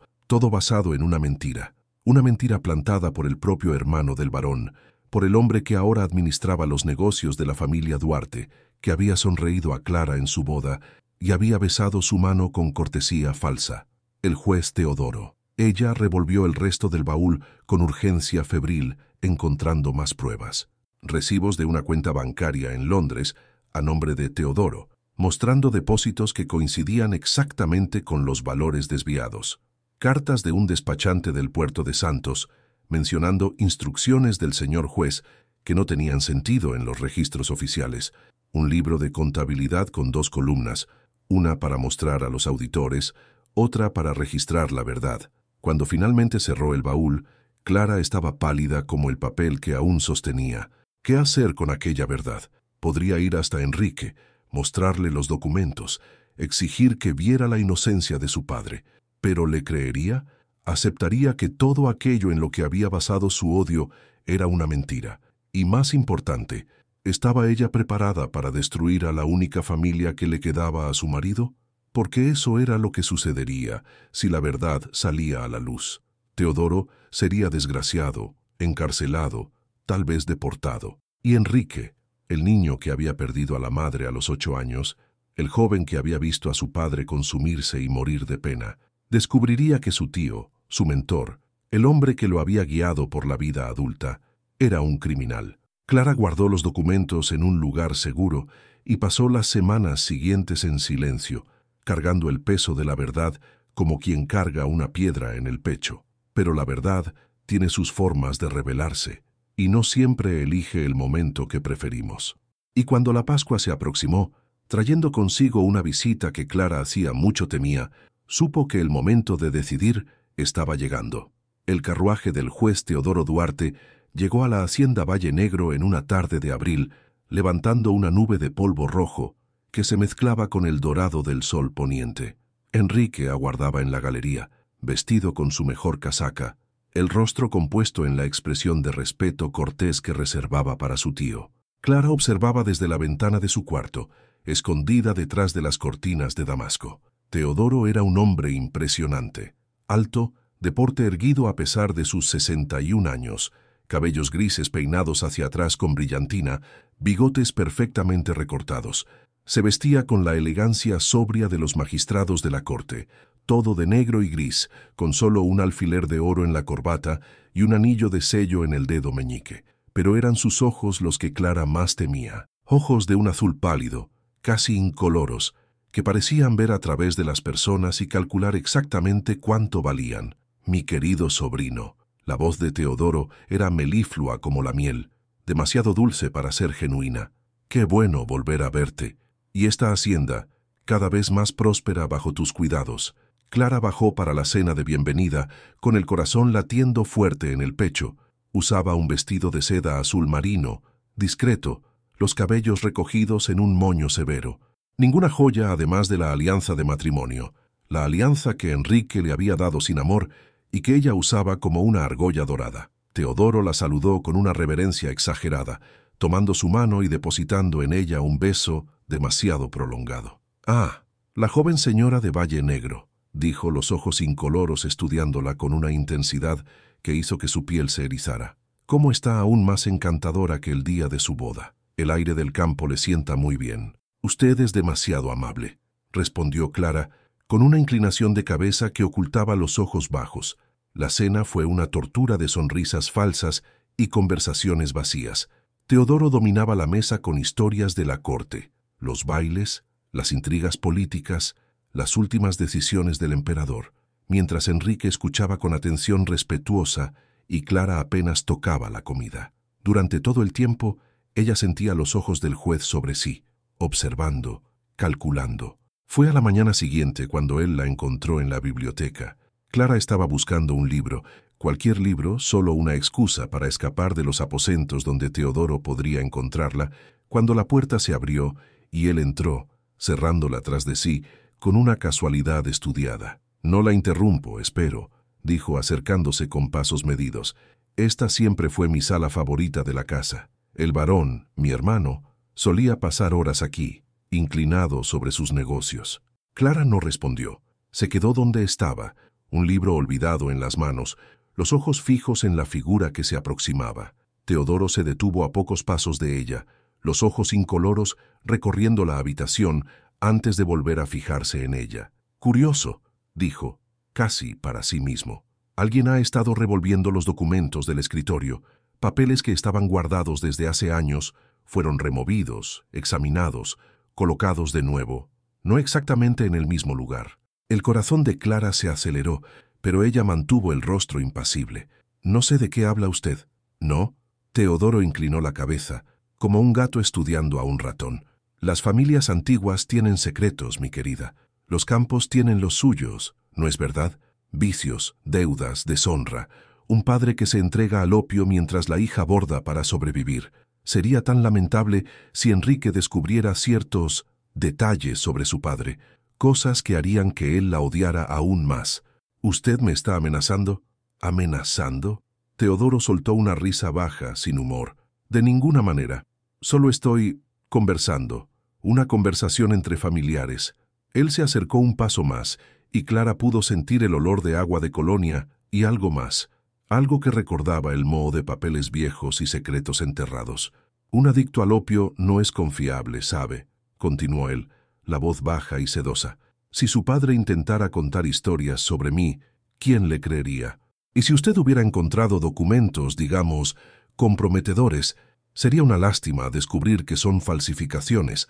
todo basado en una mentira plantada por el propio hermano del varón, por el hombre que ahora administraba los negocios de la familia Duarte, que había sonreído a Clara en su boda y había besado su mano con cortesía falsa. El juez Teodoro. Ella revolvió el resto del baúl con urgencia febril, encontrando más pruebas. Recibos de una cuenta bancaria en Londres, a nombre de Teodoro, mostrando depósitos que coincidían exactamente con los valores desviados. Cartas de un despachante del puerto de Santos, mencionando instrucciones del señor juez que no tenían sentido en los registros oficiales. Un libro de contabilidad con 2 columnas, una para mostrar a los auditores, otra para registrar la verdad. Cuando finalmente cerró el baúl, Clara estaba pálida como el papel que aún sostenía. ¿Qué hacer con aquella verdad? Podría ir hasta Enrique, mostrarle los documentos, exigir que viera la inocencia de su padre. ¿Pero le creería? ¿Aceptaría que todo aquello en lo que había basado su odio era una mentira? Y más importante, ¿estaba ella preparada para destruir a la única familia que le quedaba a su marido? Porque eso era lo que sucedería si la verdad salía a la luz. Teodoro sería desgraciado, encarcelado, tal vez deportado. Y Enrique, el niño que había perdido a la madre a los 8 años, el joven que había visto a su padre consumirse y morir de pena, descubriría que su tío, su mentor, el hombre que lo había guiado por la vida adulta, era un criminal. Clara guardó los documentos en un lugar seguro y pasó las semanas siguientes en silencio, cargando el peso de la verdad como quien carga una piedra en el pecho. Pero la verdad tiene sus formas de revelarse, y no siempre elige el momento que preferimos. Y cuando la Pascua se aproximó, trayendo consigo una visita que Clara hacía mucho temía, supo que el momento de decidir estaba llegando. El carruaje del juez Teodoro Duarte llegó a la hacienda Valle Negro en una tarde de abril, levantando una nube de polvo rojo que se mezclaba con el dorado del sol poniente. Enrique aguardaba en la galería, vestido con su mejor casaca, el rostro compuesto en la expresión de respeto cortés que reservaba para su tío. Clara observaba desde la ventana de su cuarto, escondida detrás de las cortinas de damasco. Teodoro era un hombre impresionante, alto, de porte erguido a pesar de sus 61 años, cabellos grises peinados hacia atrás con brillantina, bigotes perfectamente recortados. Se vestía con la elegancia sobria de los magistrados de la corte, todo de negro y gris, con solo un alfiler de oro en la corbata y un anillo de sello en el dedo meñique. Pero eran sus ojos los que Clara más temía, ojos de un azul pálido, casi incoloros, que parecían ver a través de las personas y calcular exactamente cuánto valían. Mi querido sobrino. La voz de Teodoro era meliflua como la miel, demasiado dulce para ser genuina. Qué bueno volver a verte. Y esta hacienda, cada vez más próspera bajo tus cuidados. Clara bajó para la cena de bienvenida, con el corazón latiendo fuerte en el pecho. Usaba un vestido de seda azul marino, discreto, los cabellos recogidos en un moño severo. Ninguna joya además de la alianza de matrimonio, la alianza que Enrique le había dado sin amor y que ella usaba como una argolla dorada. Teodoro la saludó con una reverencia exagerada, tomando su mano y depositando en ella un beso demasiado prolongado. «Ah, la joven señora de Valle Negro», dijo, los ojos incoloros estudiándola con una intensidad que hizo que su piel se erizara. «¿Cómo está aún más encantadora que el día de su boda? El aire del campo le sienta muy bien». «Usted es demasiado amable», respondió Clara, con una inclinación de cabeza que ocultaba los ojos bajos. La cena fue una tortura de sonrisas falsas y conversaciones vacías. Teodoro dominaba la mesa con historias de la corte, los bailes, las intrigas políticas, las últimas decisiones del emperador, mientras Enrique escuchaba con atención respetuosa y Clara apenas tocaba la comida. Durante todo el tiempo, ella sentía los ojos del juez sobre sí, observando, calculando. Fue a la mañana siguiente cuando él la encontró en la biblioteca. Clara estaba buscando un libro, cualquier libro, solo una excusa para escapar de los aposentos donde Teodoro podría encontrarla, cuando la puerta se abrió y él entró, cerrándola tras de sí, con una casualidad estudiada. «No la interrumpo, espero», dijo acercándose con pasos medidos. «Esta siempre fue mi sala favorita de la casa. El varón, mi hermano, solía pasar horas aquí. inclinado sobre sus negocios. Clara no respondió. Se quedó donde estaba, un libro olvidado en las manos, los ojos fijos en la figura que se aproximaba. Teodoro se detuvo a pocos pasos de ella, los ojos incoloros recorriendo la habitación antes de volver a fijarse en ella. «Curioso», dijo, casi para sí mismo. «Alguien ha estado revolviendo los documentos del escritorio. Papeles que estaban guardados desde hace años fueron removidos, examinados, colocados de nuevo, no exactamente en el mismo lugar». El corazón de Clara se aceleró, pero ella mantuvo el rostro impasible. «No sé de qué habla usted». «¿No?» Teodoro inclinó la cabeza, como un gato estudiando a un ratón. «Las familias antiguas tienen secretos, mi querida. Los campos tienen los suyos, ¿no es verdad? Vicios, deudas, deshonra. Un padre que se entrega al opio mientras la hija borda para sobrevivir. Sería tan lamentable si Enrique descubriera ciertos detalles sobre su padre, cosas que harían que él la odiara aún más. ¿Usted me está amenazando?» «¿Amenazando?» Teodoro soltó una risa baja, sin humor. «De ninguna manera. Solo estoy conversando. Una conversación entre familiares». Él se acercó un paso más, y Clara pudo sentir el olor de agua de colonia y algo más, algo que recordaba el moho de papeles viejos y secretos enterrados. «Un adicto al opio no es confiable, ¿sabe?», continuó él, la voz baja y sedosa. «Si su padre intentara contar historias sobre mí, ¿quién le creería? Y si usted hubiera encontrado documentos, digamos, comprometedores, sería una lástima descubrir que son falsificaciones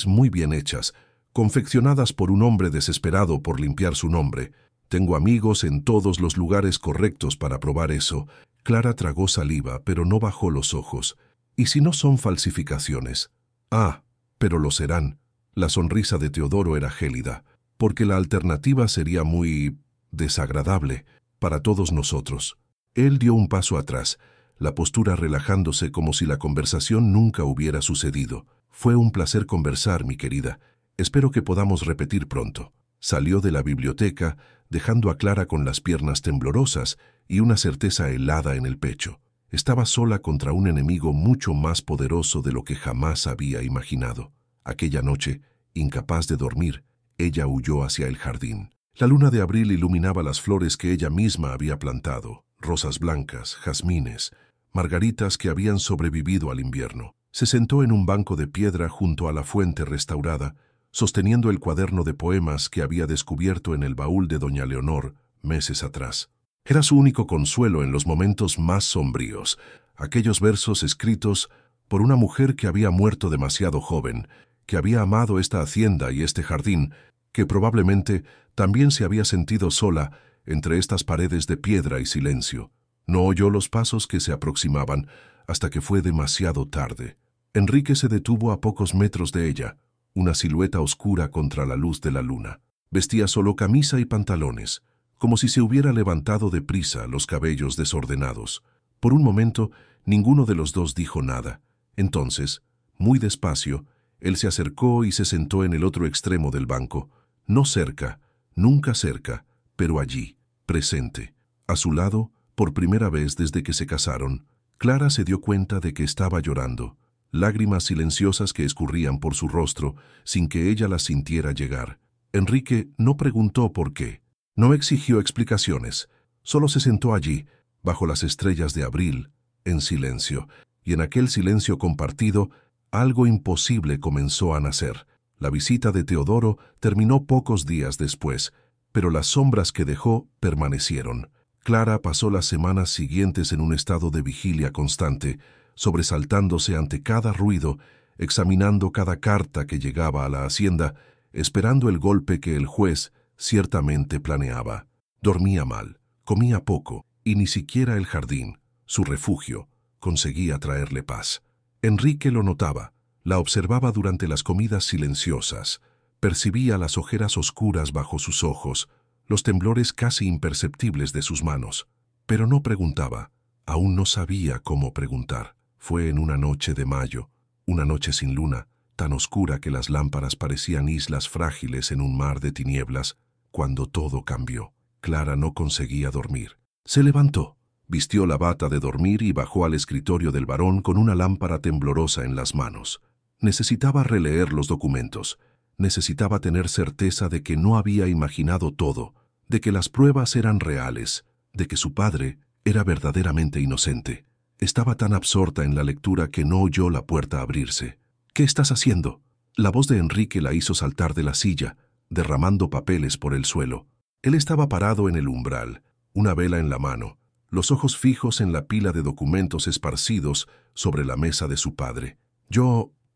muy bien hechas, confeccionadas por un hombre desesperado por limpiar su nombre. Tengo amigos en todos los lugares correctos para probar eso». Clara tragó saliva, pero no bajó los ojos. «¿Y si no son falsificaciones?» «Ah, pero lo serán». La sonrisa de Teodoro era gélida, «porque la alternativa sería muy desagradable para todos nosotros». Él dio un paso atrás, la postura relajándose como si la conversación nunca hubiera sucedido. «Fue un placer conversar, mi querida. Espero que podamos repetir pronto». Salió de la biblioteca, dejando a Clara con las piernas temblorosas y una certeza helada en el pecho. Estaba sola contra un enemigo mucho más poderoso de lo que jamás había imaginado. Aquella noche, incapaz de dormir, ella huyó hacia el jardín. La luna de abril iluminaba las flores que ella misma había plantado, rosas blancas, jazmines, margaritas que habían sobrevivido al invierno. Se sentó en un banco de piedra junto a la fuente restaurada, sosteniendo el cuaderno de poemas que había descubierto en el baúl de doña Leonor meses atrás. Era su único consuelo en los momentos más sombríos, aquellos versos escritos por una mujer que había muerto demasiado joven, que había amado esta hacienda y este jardín, que probablemente también se había sentido sola entre estas paredes de piedra y silencio. No oyó los pasos que se aproximaban hasta que fue demasiado tarde. Enrique se detuvo a pocos metros de ella, una silueta oscura contra la luz de la luna. Vestía solo camisa y pantalones, como si se hubiera levantado deprisa, los cabellos desordenados. Por un momento, ninguno de los dos dijo nada. Entonces, muy despacio, él se acercó y se sentó en el otro extremo del banco, no cerca, nunca cerca, pero allí, presente. A su lado, por primera vez desde que se casaron, Clara se dio cuenta de que estaba llorando, lágrimas silenciosas que escurrían por su rostro sin que ella las sintiera llegar. Enrique no preguntó por qué, no exigió explicaciones, solo se sentó allí, bajo las estrellas de abril, en silencio, y en aquel silencio compartido, algo imposible comenzó a nacer. La visita de Teodoro terminó pocos días después, pero las sombras que dejó permanecieron. Clara pasó las semanas siguientes en un estado de vigilia constante, sobresaltándose ante cada ruido, examinando cada carta que llegaba a la hacienda, esperando el golpe que el juez ciertamente planeaba. Dormía mal, comía poco, y ni siquiera el jardín, su refugio, conseguía traerle paz. Enrique lo notaba, la observaba durante las comidas silenciosas, percibía las ojeras oscuras bajo sus ojos, los temblores casi imperceptibles de sus manos, pero no preguntaba, aún no sabía cómo preguntar. Fue en una noche de mayo, una noche sin luna, tan oscura que las lámparas parecían islas frágiles en un mar de tinieblas, cuando todo cambió. Clara no conseguía dormir. Se levantó, vistió la bata de dormir y bajó al escritorio del barón con una lámpara temblorosa en las manos. Necesitaba releer los documentos. Necesitaba tener certeza de que no había imaginado todo, de que las pruebas eran reales, de que su padre era verdaderamente inocente. Estaba tan absorta en la lectura que no oyó la puerta abrirse. «¿Qué estás haciendo?». La voz de Enrique la hizo saltar de la silla, derramando papeles por el suelo. Él estaba parado en el umbral, una vela en la mano, los ojos fijos en la pila de documentos esparcidos sobre la mesa de su padre.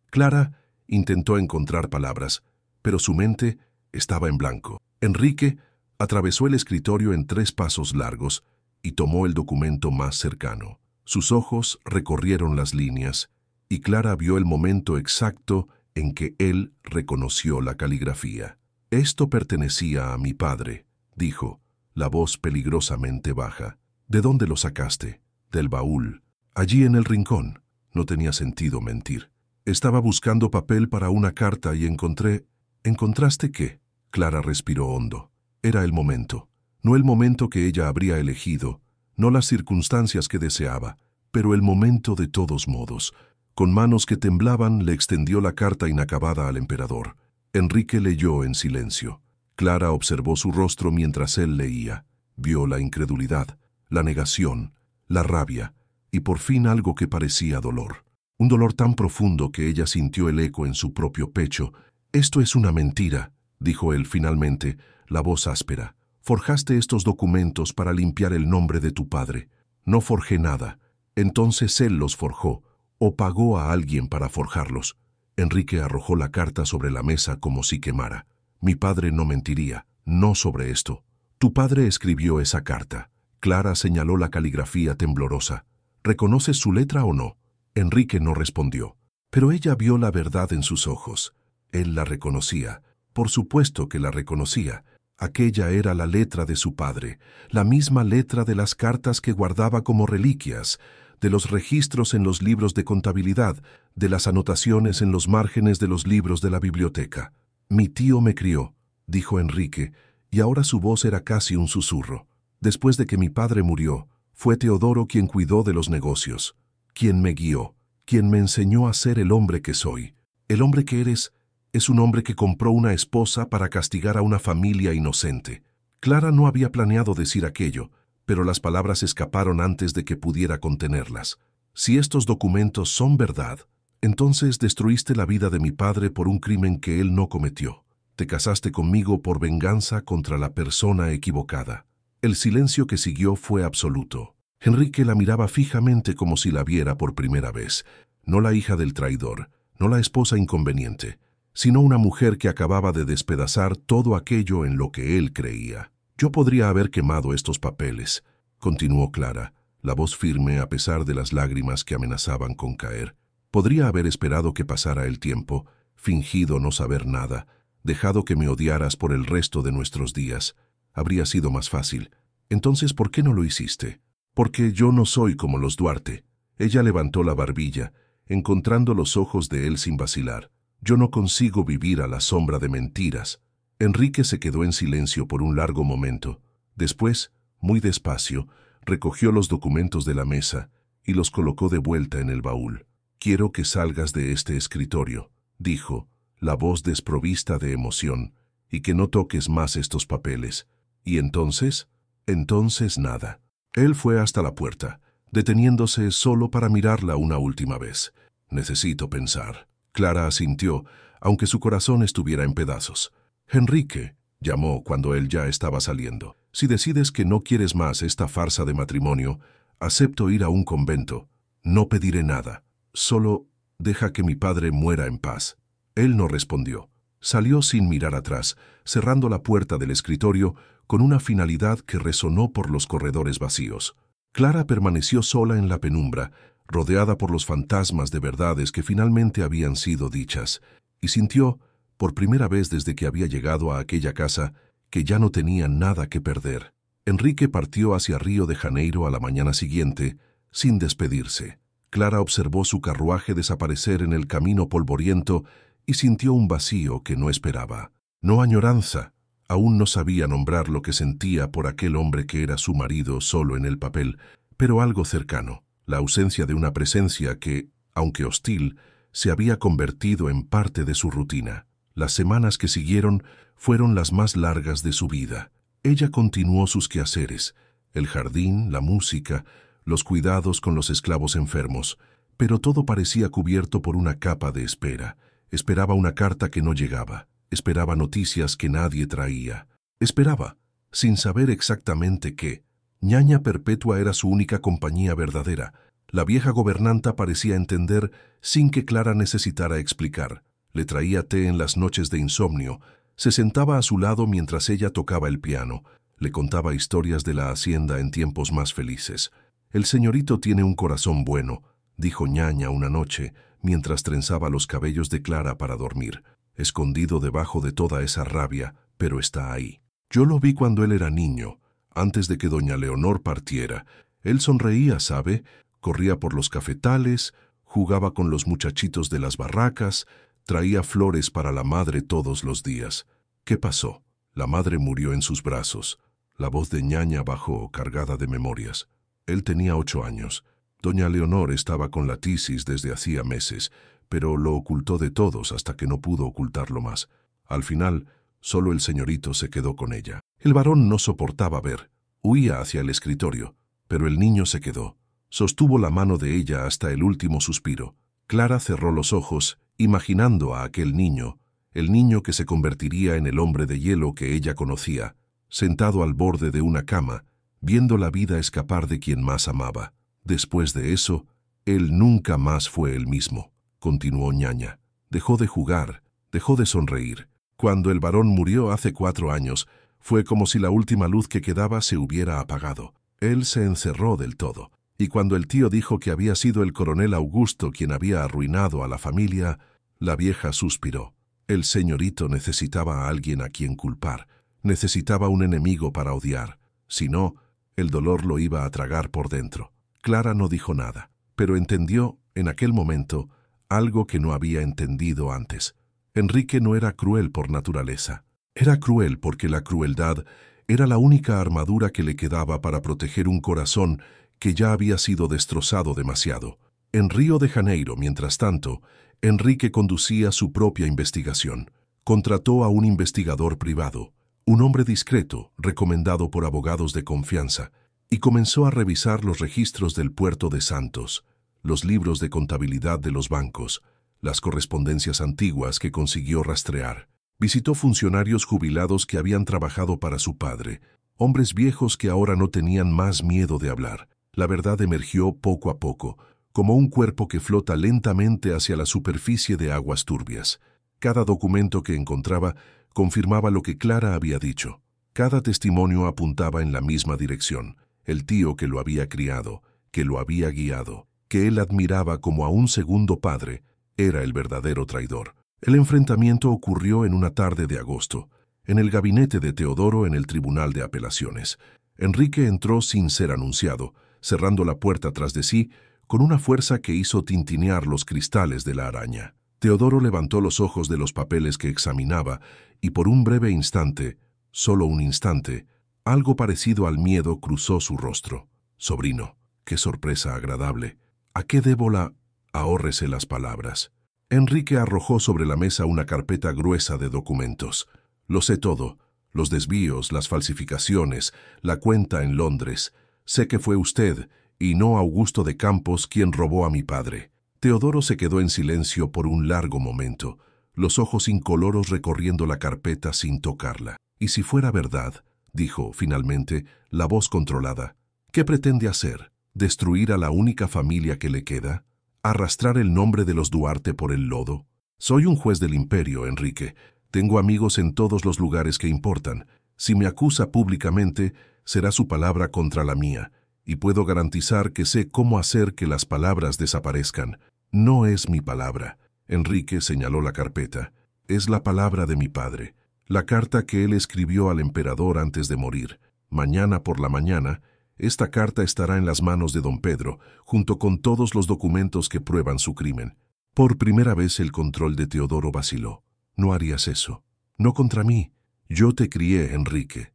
Clara intentó encontrar palabras, pero su mente estaba en blanco. Enrique atravesó el escritorio en 3 pasos largos y tomó el documento más cercano. Sus ojos recorrieron las líneas y Clara vio el momento exacto en que él reconoció la caligrafía. «Esto pertenecía a mi padre», dijo, la voz peligrosamente baja. «¿De dónde lo sacaste?». «Del baúl. Allí en el rincón». No tenía sentido mentir. «Estaba buscando papel para una carta y encontré». «¿Encontraste qué?». Clara respiró hondo. Era el momento. No el momento que ella habría elegido, no las circunstancias que deseaba, pero el momento de todos modos. Con manos que temblaban, le extendió la carta inacabada al emperador. Enrique leyó en silencio. Clara observó su rostro mientras él leía. Vio la incredulidad, la negación, la rabia y por fin algo que parecía dolor. Un dolor tan profundo que ella sintió el eco en su propio pecho. «Esto es una mentira», dijo él finalmente, la voz áspera. «Forjaste estos documentos para limpiar el nombre de tu padre». «No forjé nada». «Entonces él los forjó, o pagó a alguien para forjarlos». Enrique arrojó la carta sobre la mesa como si quemara. «Mi padre no mentiría, no sobre esto». «Tu padre escribió esa carta». Clara señaló la caligrafía temblorosa. «¿Reconoces su letra o no?». Enrique no respondió, pero ella vio la verdad en sus ojos. Él la reconocía. Por supuesto que la reconocía. Aquella era la letra de su padre, la misma letra de las cartas que guardaba como reliquias, de los registros en los libros de contabilidad, de las anotaciones en los márgenes de los libros de la biblioteca. «Mi tío me crió», dijo Enrique, y ahora su voz era casi un susurro. «Después de que mi padre murió, fue Teodoro quien cuidó de los negocios, quien me guió, quien me enseñó a ser el hombre que soy. El hombre que eres es un hombre que compró una esposa para castigar a una familia inocente». Clara no había planeado decir aquello, pero las palabras escaparon antes de que pudiera contenerlas. «Si estos documentos son verdad, entonces destruiste la vida de mi padre por un crimen que él no cometió. Te casaste conmigo por venganza contra la persona equivocada». El silencio que siguió fue absoluto. Enrique la miraba fijamente como si la viera por primera vez. No la hija del traidor, no la esposa inconveniente, sino una mujer que acababa de despedazar todo aquello en lo que él creía. «Yo podría haber quemado estos papeles», continuó Clara, la voz firme a pesar de las lágrimas que amenazaban con caer. «Podría haber esperado que pasara el tiempo, fingido no saber nada, dejado que me odiaras por el resto de nuestros días. Habría sido más fácil. Entonces, ¿por qué no lo hiciste?». «Porque yo no soy como los Duarte». Ella levantó la barbilla, encontrando los ojos de él sin vacilar. «Yo no consigo vivir a la sombra de mentiras». Enrique se quedó en silencio por un largo momento. Después, muy despacio, recogió los documentos de la mesa y los colocó de vuelta en el baúl. «Quiero que salgas de este escritorio», dijo, la voz desprovista de emoción, «y que no toques más estos papeles». «¿Y entonces?». «Entonces nada». Él fue hasta la puerta, deteniéndose solo para mirarla una última vez. «Necesito pensar». Clara asintió, aunque su corazón estuviera en pedazos. «Enrique», llamó cuando él ya estaba saliendo, «si decides que no quieres más esta farsa de matrimonio, acepto ir a un convento. No pediré nada. Solo deja que mi padre muera en paz». Él no respondió. Salió sin mirar atrás, cerrando la puerta del escritorio con una finalidad que resonó por los corredores vacíos. Clara permaneció sola en la penumbra, rodeada por los fantasmas de verdades que finalmente habían sido dichas, y sintió, por primera vez desde que había llegado a aquella casa, que ya no tenía nada que perder. Enrique partió hacia Río de Janeiro a la mañana siguiente, sin despedirse. Clara observó su carruaje desaparecer en el camino polvoriento y sintió un vacío que no esperaba. No añoranza, aún no sabía nombrar lo que sentía por aquel hombre que era su marido solo en el papel, pero algo cercano, la ausencia de una presencia que, aunque hostil, se había convertido en parte de su rutina. Las semanas que siguieron fueron las más largas de su vida. Ella continuó sus quehaceres, el jardín, la música, los cuidados con los esclavos enfermos, pero todo parecía cubierto por una capa de espera. Esperaba una carta que no llegaba, esperaba noticias que nadie traía. Esperaba, sin saber exactamente qué. Ñaña Perpetua era su única compañía verdadera. La vieja gobernanta parecía entender sin que Clara necesitara explicar. Le traía té en las noches de insomnio, se sentaba a su lado mientras ella tocaba el piano, le contaba historias de la hacienda en tiempos más felices. «El señorito tiene un corazón bueno», dijo Ñaña una noche, mientras trenzaba los cabellos de Clara para dormir, escondido debajo de toda esa rabia, pero está ahí. «Yo lo vi cuando él era niño, antes de que doña Leonor partiera. Él sonreía, ¿sabe? Corría por los cafetales, jugaba con los muchachitos de las barracas, traía flores para la madre todos los días. ¿Qué pasó? La madre murió en sus brazos». La voz de Ñaña bajó, cargada de memorias. Él tenía 8 años. Doña Leonor estaba con la tisis desde hacía meses, pero lo ocultó de todos hasta que no pudo ocultarlo más. Al final, solo el señorito se quedó con ella. El varón no soportaba ver. Huía hacia el escritorio, pero el niño se quedó. Sostuvo la mano de ella hasta el último suspiro. Clara cerró los ojos, imaginando a aquel niño, el niño que se convertiría en el hombre de hielo que ella conocía, sentado al borde de una cama, viendo la vida escapar de quien más amaba. Después de eso, él nunca más fue el mismo, continuó Ñaña. Dejó de jugar, dejó de sonreír. Cuando el varón murió hace 4 años, fue como si la última luz que quedaba se hubiera apagado. Él se encerró del todo. Y cuando el tío dijo que había sido el coronel Augusto quien había arruinado a la familia, la vieja suspiró. El señorito necesitaba a alguien a quien culpar, necesitaba un enemigo para odiar. Si no, el dolor lo iba a tragar por dentro. Clara no dijo nada, pero entendió, en aquel momento, algo que no había entendido antes. Enrique no era cruel por naturaleza. Era cruel porque la crueldad era la única armadura que le quedaba para proteger un corazón que ya había sido destrozado demasiado. En Río de Janeiro, mientras tanto, Enrique conducía su propia investigación. Contrató a un investigador privado, un hombre discreto, recomendado por abogados de confianza, y comenzó a revisar los registros del puerto de Santos, los libros de contabilidad de los bancos, las correspondencias antiguas que consiguió rastrear. Visitó funcionarios jubilados que habían trabajado para su padre, hombres viejos que ahora no tenían más miedo de hablar. La verdad emergió poco a poco, como un cuerpo que flota lentamente hacia la superficie de aguas turbias. Cada documento que encontraba confirmaba lo que Clara había dicho. Cada testimonio apuntaba en la misma dirección. El tío que lo había criado, que lo había guiado, que él admiraba como a un segundo padre, era el verdadero traidor. El enfrentamiento ocurrió en una tarde de agosto, en el gabinete de Teodoro en el Tribunal de Apelaciones. Enrique entró sin ser anunciado, cerrando la puerta tras de sí, con una fuerza que hizo tintinear los cristales de la araña. Teodoro levantó los ojos de los papeles que examinaba y por un breve instante, solo un instante, algo parecido al miedo cruzó su rostro. «Sobrino, qué sorpresa agradable. ¿A qué debo la...?» Ahórrese las palabras. Enrique arrojó sobre la mesa una carpeta gruesa de documentos. «Lo sé todo. Los desvíos, las falsificaciones, la cuenta en Londres. Sé que fue usted, y no Augusto de Campos, quien robó a mi padre». Teodoro se quedó en silencio por un largo momento, los ojos incoloros recorriendo la carpeta sin tocarla. «Y si fuera verdad», dijo, finalmente, la voz controlada, «¿qué pretende hacer? ¿Destruir a la única familia que le queda? ¿Arrastrar el nombre de los Duarte por el lodo? Soy un juez del imperio, Enrique. Tengo amigos en todos los lugares que importan. Si me acusa públicamente, será su palabra contra la mía, y puedo garantizar que sé cómo hacer que las palabras desaparezcan. No es mi palabra». Enrique señaló la carpeta. «Es la palabra de mi padre. La carta que él escribió al emperador antes de morir. Mañana por la mañana, esta carta estará en las manos de don Pedro, junto con todos los documentos que prueban su crimen». Por primera vez el control de Teodoro vaciló. «No harías eso. No contra mí. Yo te crié, Enrique.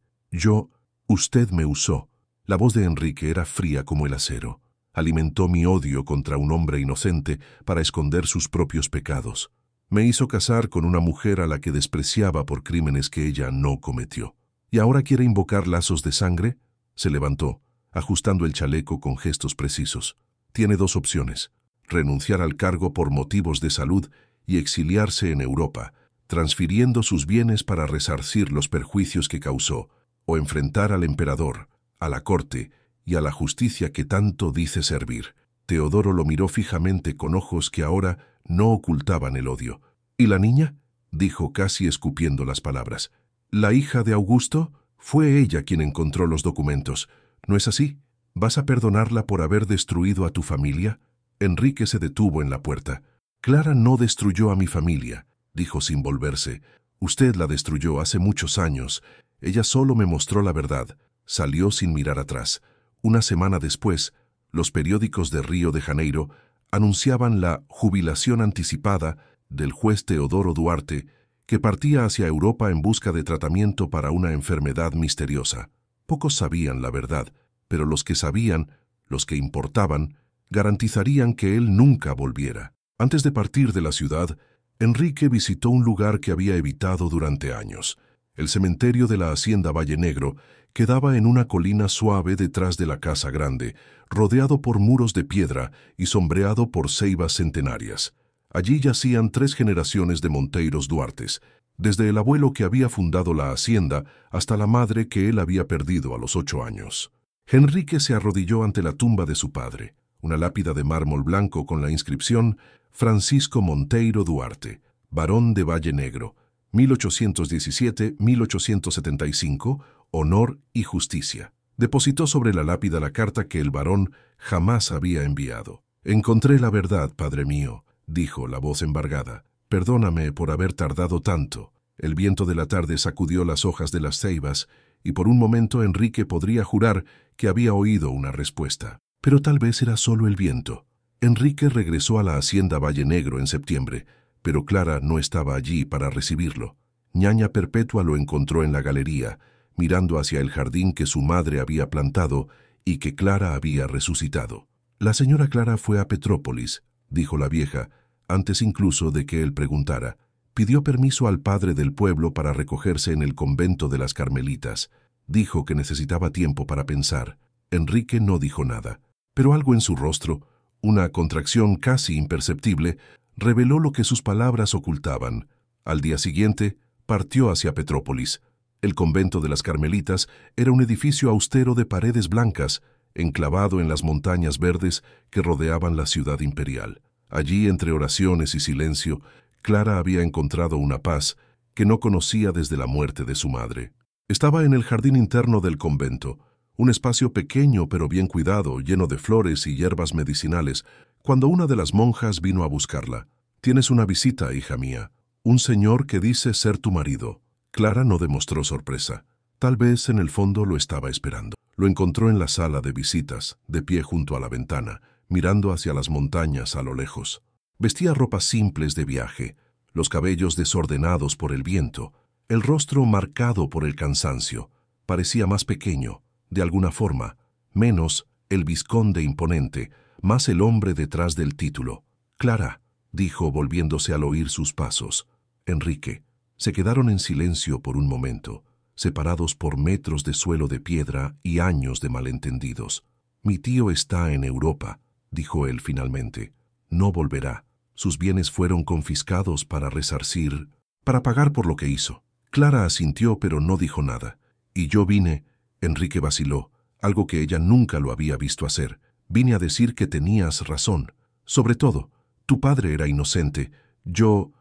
Usted me usó». La voz de Enrique era fría como el acero. Alimentó mi odio contra un hombre inocente para esconder sus propios pecados. Me hizo casar con una mujer a la que despreciaba por crímenes que ella no cometió. ¿Y ahora quiere invocar lazos de sangre? Se levantó, ajustando el chaleco con gestos precisos. Tiene dos opciones: renunciar al cargo por motivos de salud y exiliarse en Europa, transfiriendo sus bienes para resarcir los perjuicios que causó, o enfrentar al emperador, a la corte y a la justicia que tanto dice servir. Teodoro lo miró fijamente con ojos que ahora no ocultaban el odio. ¿Y la niña?, dijo casi escupiendo las palabras. ¿La hija de Augusto? Fue ella quien encontró los documentos. ¿No es así? ¿Vas a perdonarla por haber destruido a tu familia? Enrique se detuvo en la puerta. Clara no destruyó a mi familia, dijo sin volverse. Usted la destruyó hace muchos años. Ella solo me mostró la verdad. Salió sin mirar atrás. Una semana después, los periódicos de Río de Janeiro anunciaban la jubilación anticipada del juez Teodoro Duarte, que partía hacia Europa en busca de tratamiento para una enfermedad misteriosa. Pocos sabían la verdad, pero los que sabían, los que importaban, garantizarían que él nunca volviera. Antes de partir de la ciudad, Enrique visitó un lugar que había evitado durante años. El cementerio de la hacienda Valle Negro quedaba en una colina suave detrás de la casa grande, rodeado por muros de piedra y sombreado por ceibas centenarias. Allí yacían 3 generaciones de Monteiros Duartes, desde el abuelo que había fundado la hacienda hasta la madre que él había perdido a los 8 años. Enrique se arrodilló ante la tumba de su padre, una lápida de mármol blanco con la inscripción Francisco Monteiro Duarte, barón de Valle Negro, 1817-1875, honor y justicia. Depositó sobre la lápida la carta que el barón jamás había enviado. «Encontré la verdad, padre mío», dijo la voz embargada. «Perdóname por haber tardado tanto». El viento de la tarde sacudió las hojas de las ceibas y por un momento Enrique podría jurar que había oído una respuesta. Pero tal vez era solo el viento. Enrique regresó a la hacienda Valle Negro en septiembre, pero Clara no estaba allí para recibirlo. Ñaña Perpetua lo encontró en la galería, mirando hacia el jardín que su madre había plantado y que Clara había resucitado. «La señora Clara fue a Petrópolis», dijo la vieja, antes incluso de que él preguntara. «Pidió permiso al padre del pueblo para recogerse en el convento de las Carmelitas. Dijo que necesitaba tiempo para pensar». Enrique no dijo nada, pero algo en su rostro, una contracción casi imperceptible, reveló lo que sus palabras ocultaban. Al día siguiente, partió hacia Petrópolis. El convento de las Carmelitas era un edificio austero de paredes blancas, enclavado en las montañas verdes que rodeaban la ciudad imperial. Allí, entre oraciones y silencio, Clara había encontrado una paz que no conocía desde la muerte de su madre. Estaba en el jardín interno del convento, un espacio pequeño pero bien cuidado, lleno de flores y hierbas medicinales, cuando una de las monjas vino a buscarla. «Tienes una visita, hija mía. Un señor que dice ser tu marido». Clara no demostró sorpresa. Tal vez en el fondo lo estaba esperando. Lo encontró en la sala de visitas, de pie junto a la ventana, mirando hacia las montañas a lo lejos. Vestía ropas simples de viaje, los cabellos desordenados por el viento, el rostro marcado por el cansancio. Parecía más pequeño, de alguna forma, menos el vizconde imponente, más el hombre detrás del título. «Clara», dijo volviéndose al oír sus pasos. «Enrique». Se quedaron en silencio por un momento, separados por metros de suelo de piedra y años de malentendidos. «Mi tío está en Europa», dijo él finalmente. «No volverá. Sus bienes fueron confiscados para resarcir, para pagar por lo que hizo». Clara asintió, pero no dijo nada. «Y yo vine», Enrique vaciló, algo que ella nunca lo había visto hacer. «Vine a decir que tenías razón. Sobre todo, tu padre era inocente. Yo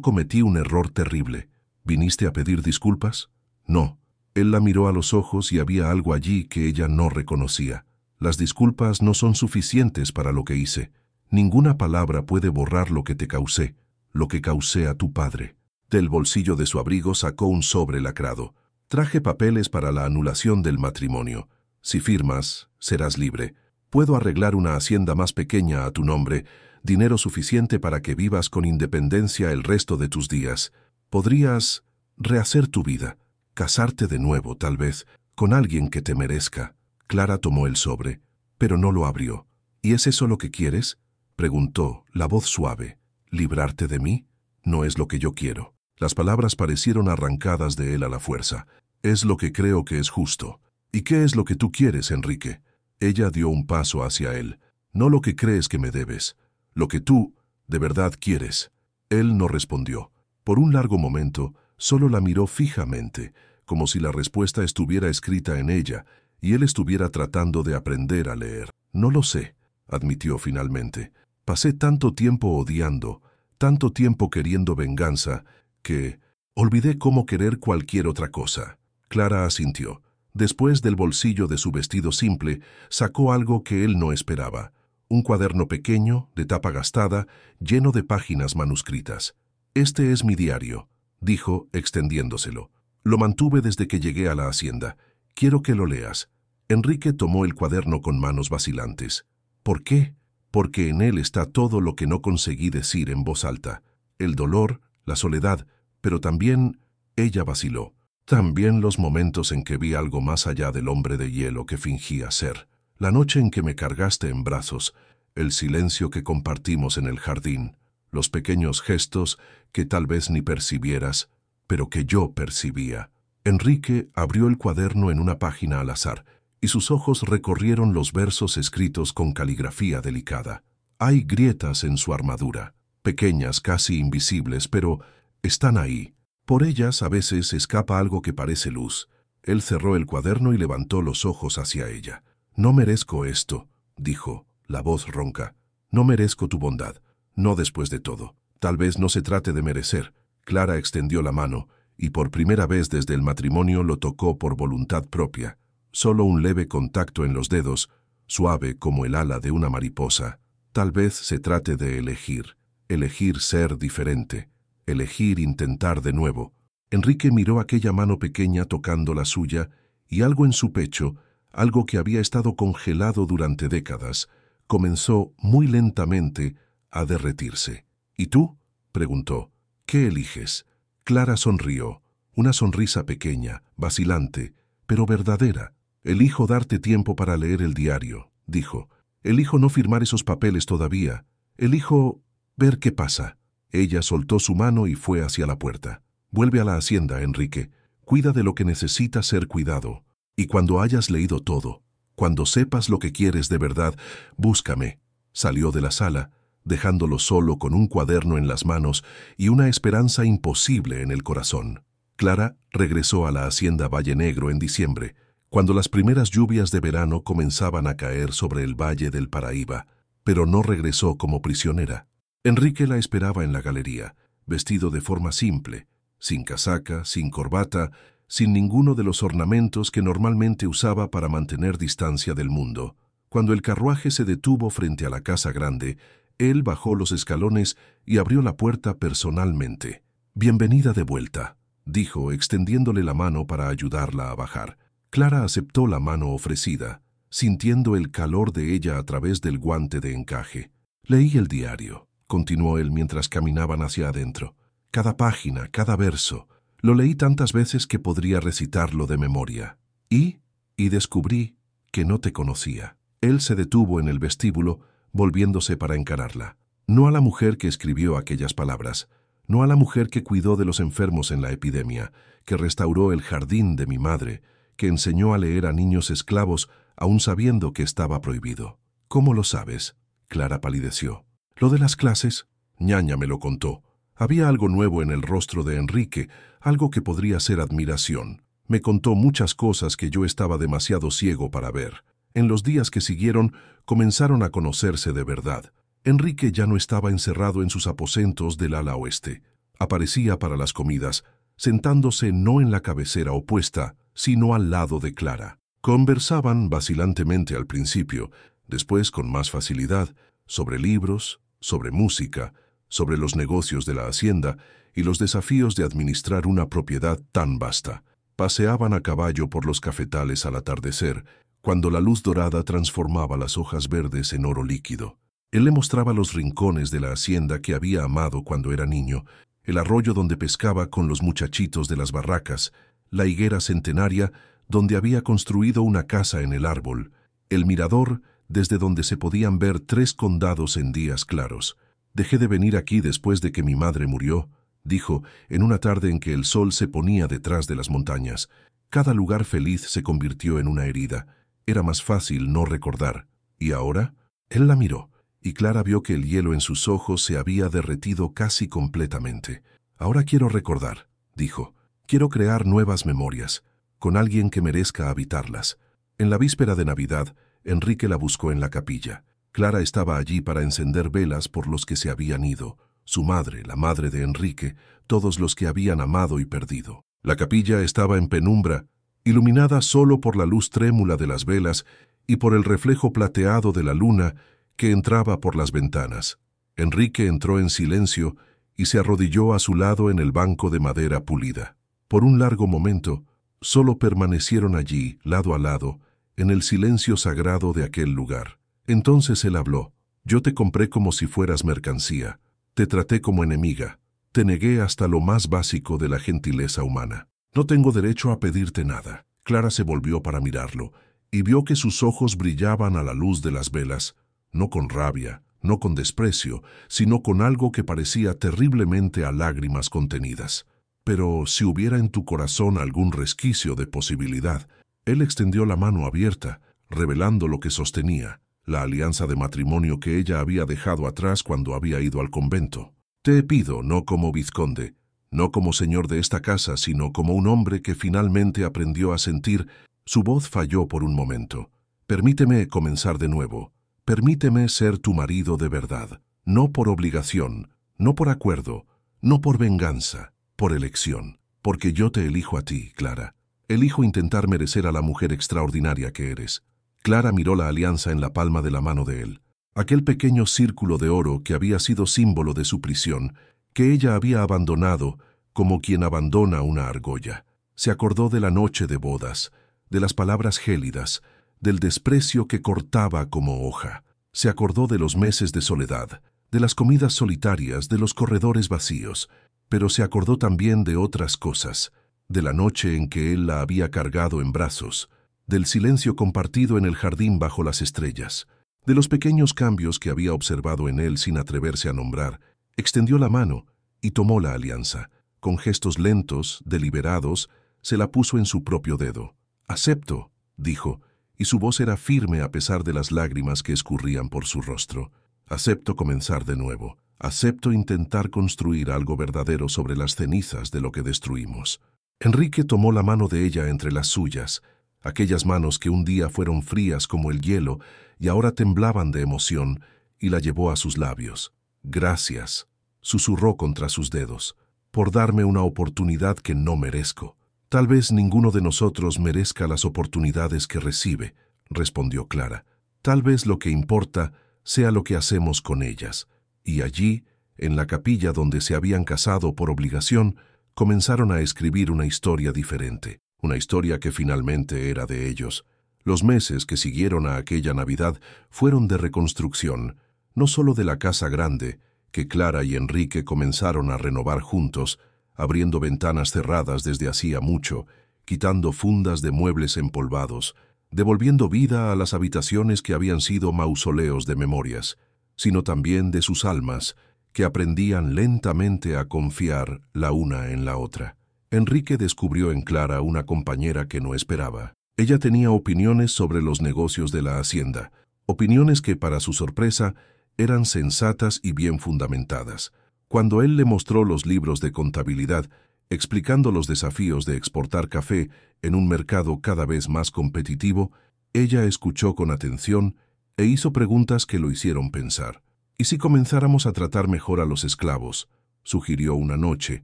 cometí un error terrible. ¿Viniste a pedir disculpas?» «No». Él la miró a los ojos y había algo allí que ella no reconocía. «Las disculpas no son suficientes para lo que hice. Ninguna palabra puede borrar lo que te causé, lo que causé a tu padre». Del bolsillo de su abrigo sacó un sobre lacrado. «Traje papeles para la anulación del matrimonio. Si firmas, serás libre. Puedo arreglar una hacienda más pequeña a tu nombre, dinero suficiente para que vivas con independencia el resto de tus días. Podrías rehacer tu vida, casarte de nuevo, tal vez, con alguien que te merezca». Clara tomó el sobre, pero no lo abrió. ¿Y es eso lo que quieres?, preguntó, la voz suave. ¿Librarte de mí? No es lo que yo quiero. Las palabras parecieron arrancadas de él a la fuerza. Es lo que creo que es justo. ¿Y qué es lo que tú quieres, Enrique? Ella dio un paso hacia él. No lo que crees que me debes. Lo que tú, de verdad, quieres. Él no respondió. Por un largo momento, solo la miró fijamente, como si la respuesta estuviera escrita en ella, y él estuviera tratando de aprender a leer. No lo sé, admitió finalmente. Pasé tanto tiempo odiando, tanto tiempo queriendo venganza, que olvidé cómo querer cualquier otra cosa. Clara asintió. Después del bolsillo de su vestido simple, sacó algo que él no esperaba. Un cuaderno pequeño, de tapa gastada, lleno de páginas manuscritas. «Este es mi diario», dijo, extendiéndoselo. «Lo mantuve desde que llegué a la hacienda. Quiero que lo leas». Enrique tomó el cuaderno con manos vacilantes. «¿Por qué?» «Porque en él está todo lo que no conseguí decir en voz alta. El dolor, la soledad, pero también…» Ella vaciló. «También los momentos en que vi algo más allá del hombre de hielo que fingía ser. La noche en que me cargaste en brazos, el silencio que compartimos en el jardín, los pequeños gestos que tal vez ni percibieras, pero que yo percibía». Enrique abrió el cuaderno en una página al azar, y sus ojos recorrieron los versos escritos con caligrafía delicada. Hay grietas en su armadura, pequeñas, casi invisibles, pero están ahí. Por ellas a veces escapa algo que parece luz. Él cerró el cuaderno y levantó los ojos hacia ella. «No merezco esto», dijo, la voz ronca. «No merezco tu bondad, no después de todo. Tal vez no se trate de merecer». Clara extendió la mano, y por primera vez desde el matrimonio lo tocó por voluntad propia. Solo un leve contacto en los dedos, suave como el ala de una mariposa. Tal vez se trate de elegir ser diferente, elegir intentar de nuevo. Enrique miró aquella mano pequeña tocando la suya, y algo en su pecho, algo que había estado congelado durante décadas, comenzó muy lentamente a derretirse. «¿Y tú?», preguntó. «¿Qué eliges?». Clara sonrió, una sonrisa pequeña, vacilante, pero verdadera. «Elijo darte tiempo para leer el diario», dijo. «Elijo no firmar esos papeles todavía. Elijo ver qué pasa». Ella soltó su mano y fue hacia la puerta. «Vuelve a la hacienda, Enrique. Cuida de lo que necesita ser cuidado. Y cuando hayas leído todo, cuando sepas lo que quieres de verdad, búscame». Salió de la sala, dejándolo solo con un cuaderno en las manos y una esperanza imposible en el corazón. Clara regresó a la hacienda Valle Negro en diciembre, cuando las primeras lluvias de verano comenzaban a caer sobre el valle del Paraíba, pero no regresó como prisionera. Enrique la esperaba en la galería, vestido de forma simple, sin casaca, sin corbata, sin ninguno de los ornamentos que normalmente usaba para mantener distancia del mundo. Cuando el carruaje se detuvo frente a la casa grande, él bajó los escalones y abrió la puerta personalmente. «Bienvenida de vuelta», dijo, extendiéndole la mano para ayudarla a bajar. Clara aceptó la mano ofrecida, sintiendo el calor de ella a través del guante de encaje. «Leí el diario», continuó él mientras caminaban hacia adentro. «Cada página, cada verso. Lo leí tantas veces que podría recitarlo de memoria. Y descubrí que no te conocía». Él se detuvo en el vestíbulo, volviéndose para encararla. No a la mujer que escribió aquellas palabras, no a la mujer que cuidó de los enfermos en la epidemia, que restauró el jardín de mi madre, que enseñó a leer a niños esclavos aún sabiendo que estaba prohibido. «¿Cómo lo sabes?». Clara palideció. «Lo de las clases, ñaña me lo contó. Había algo nuevo en el rostro de Enrique, algo que podría ser admiración. Me contó muchas cosas que yo estaba demasiado ciego para ver. En los días que siguieron, comenzaron a conocerse de verdad. Enrique ya no estaba encerrado en sus aposentos del ala oeste. Aparecía para las comidas, sentándose no en la cabecera opuesta, sino al lado de Clara. Conversaban vacilantemente al principio, después con más facilidad, sobre libros, sobre música, sobre los negocios de la hacienda y los desafíos de administrar una propiedad tan vasta. Paseaban a caballo por los cafetales al atardecer, cuando la luz dorada transformaba las hojas verdes en oro líquido. Él le mostraba los rincones de la hacienda que había amado cuando era niño, el arroyo donde pescaba con los muchachitos de las barracas, la higuera centenaria donde había construido una casa en el árbol, el mirador desde donde se podían ver 3 condados en días claros. «Dejé de venir aquí después de que mi madre murió», dijo, en una tarde en que el sol se ponía detrás de las montañas. Cada lugar feliz se convirtió en una herida. Era más fácil no recordar. ¿Y ahora? Él la miró, y Clara vio que el hielo en sus ojos se había derretido casi completamente. «Ahora quiero recordar», dijo. «Quiero crear nuevas memorias, con alguien que merezca habitarlas». En la víspera de Navidad, Enrique la buscó en la capilla. Clara estaba allí para encender velas por los que se habían ido, su madre, la madre de Enrique, todos los que habían amado y perdido. La capilla estaba en penumbra, iluminada solo por la luz trémula de las velas y por el reflejo plateado de la luna que entraba por las ventanas. Enrique entró en silencio y se arrodilló a su lado en el banco de madera pulida. Por un largo momento, solo permanecieron allí, lado a lado, en el silencio sagrado de aquel lugar. Entonces él habló. «Yo te compré como si fueras mercancía. Te traté como enemiga. Te negué hasta lo más básico de la gentileza humana. No tengo derecho a pedirte nada». Clara se volvió para mirarlo y vio que sus ojos brillaban a la luz de las velas, no con rabia, no con desprecio, sino con algo que parecía terriblemente a lágrimas contenidas. «Pero si hubiera en tu corazón algún resquicio de posibilidad». Él extendió la mano abierta, revelando lo que sostenía, la alianza de matrimonio que ella había dejado atrás cuando había ido al convento. «Te pido, no como vizconde, no como señor de esta casa, sino como un hombre que finalmente aprendió a sentir». Su voz falló por un momento. «Permíteme comenzar de nuevo. Permíteme ser tu marido de verdad, no por obligación, no por acuerdo, no por venganza, por elección. Porque yo te elijo a ti, Clara. Elijo intentar merecer a la mujer extraordinaria que eres». Clara miró la alianza en la palma de la mano de él. Aquel pequeño círculo de oro que había sido símbolo de su prisión, que ella había abandonado como quien abandona una argolla. Se acordó de la noche de bodas, de las palabras gélidas, del desprecio que cortaba como hoja. Se acordó de los meses de soledad, de las comidas solitarias, de los corredores vacíos, pero se acordó también de otras cosas, de la noche en que él la había cargado en brazos, del silencio compartido en el jardín bajo las estrellas, de los pequeños cambios que había observado en él sin atreverse a nombrar. Extendió la mano y tomó la alianza. Con gestos lentos, deliberados, se la puso en su propio dedo. «Acepto», dijo, y su voz era firme a pesar de las lágrimas que escurrían por su rostro. «Acepto comenzar de nuevo. Acepto intentar construir algo verdadero sobre las cenizas de lo que destruimos». Enrique tomó la mano de ella entre las suyas, aquellas manos que un día fueron frías como el hielo y ahora temblaban de emoción, y la llevó a sus labios. «Gracias», susurró contra sus dedos, «por darme una oportunidad que no merezco». «Tal vez ninguno de nosotros merezca las oportunidades que recibe», respondió Clara. «Tal vez lo que importa sea lo que hacemos con ellas». Y allí, en la capilla donde se habían casado por obligación, comenzaron a escribir una historia diferente, una historia que finalmente era de ellos. Los meses que siguieron a aquella Navidad fueron de reconstrucción, no solo de la casa grande, que Clara y Enrique comenzaron a renovar juntos, abriendo ventanas cerradas desde hacía mucho, quitando fundas de muebles empolvados, devolviendo vida a las habitaciones que habían sido mausoleos de memorias, sino también de sus almas, que aprendían lentamente a confiar la una en la otra. Enrique descubrió en Clara una compañera que no esperaba. Ella tenía opiniones sobre los negocios de la hacienda, opiniones que, para su sorpresa, eran sensatas y bien fundamentadas. Cuando él le mostró los libros de contabilidad, explicando los desafíos de exportar café en un mercado cada vez más competitivo, ella escuchó con atención e hizo preguntas que lo hicieron pensar. «¿Y si comenzáramos a tratar mejor a los esclavos?», sugirió una noche,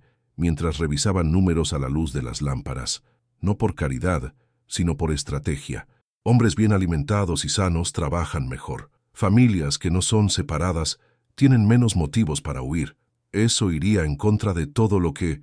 mientras revisaban números a la luz de las lámparas. «No por caridad, sino por estrategia. Hombres bien alimentados y sanos trabajan mejor. Familias que no son separadas tienen menos motivos para huir. Eso iría en contra de todo lo que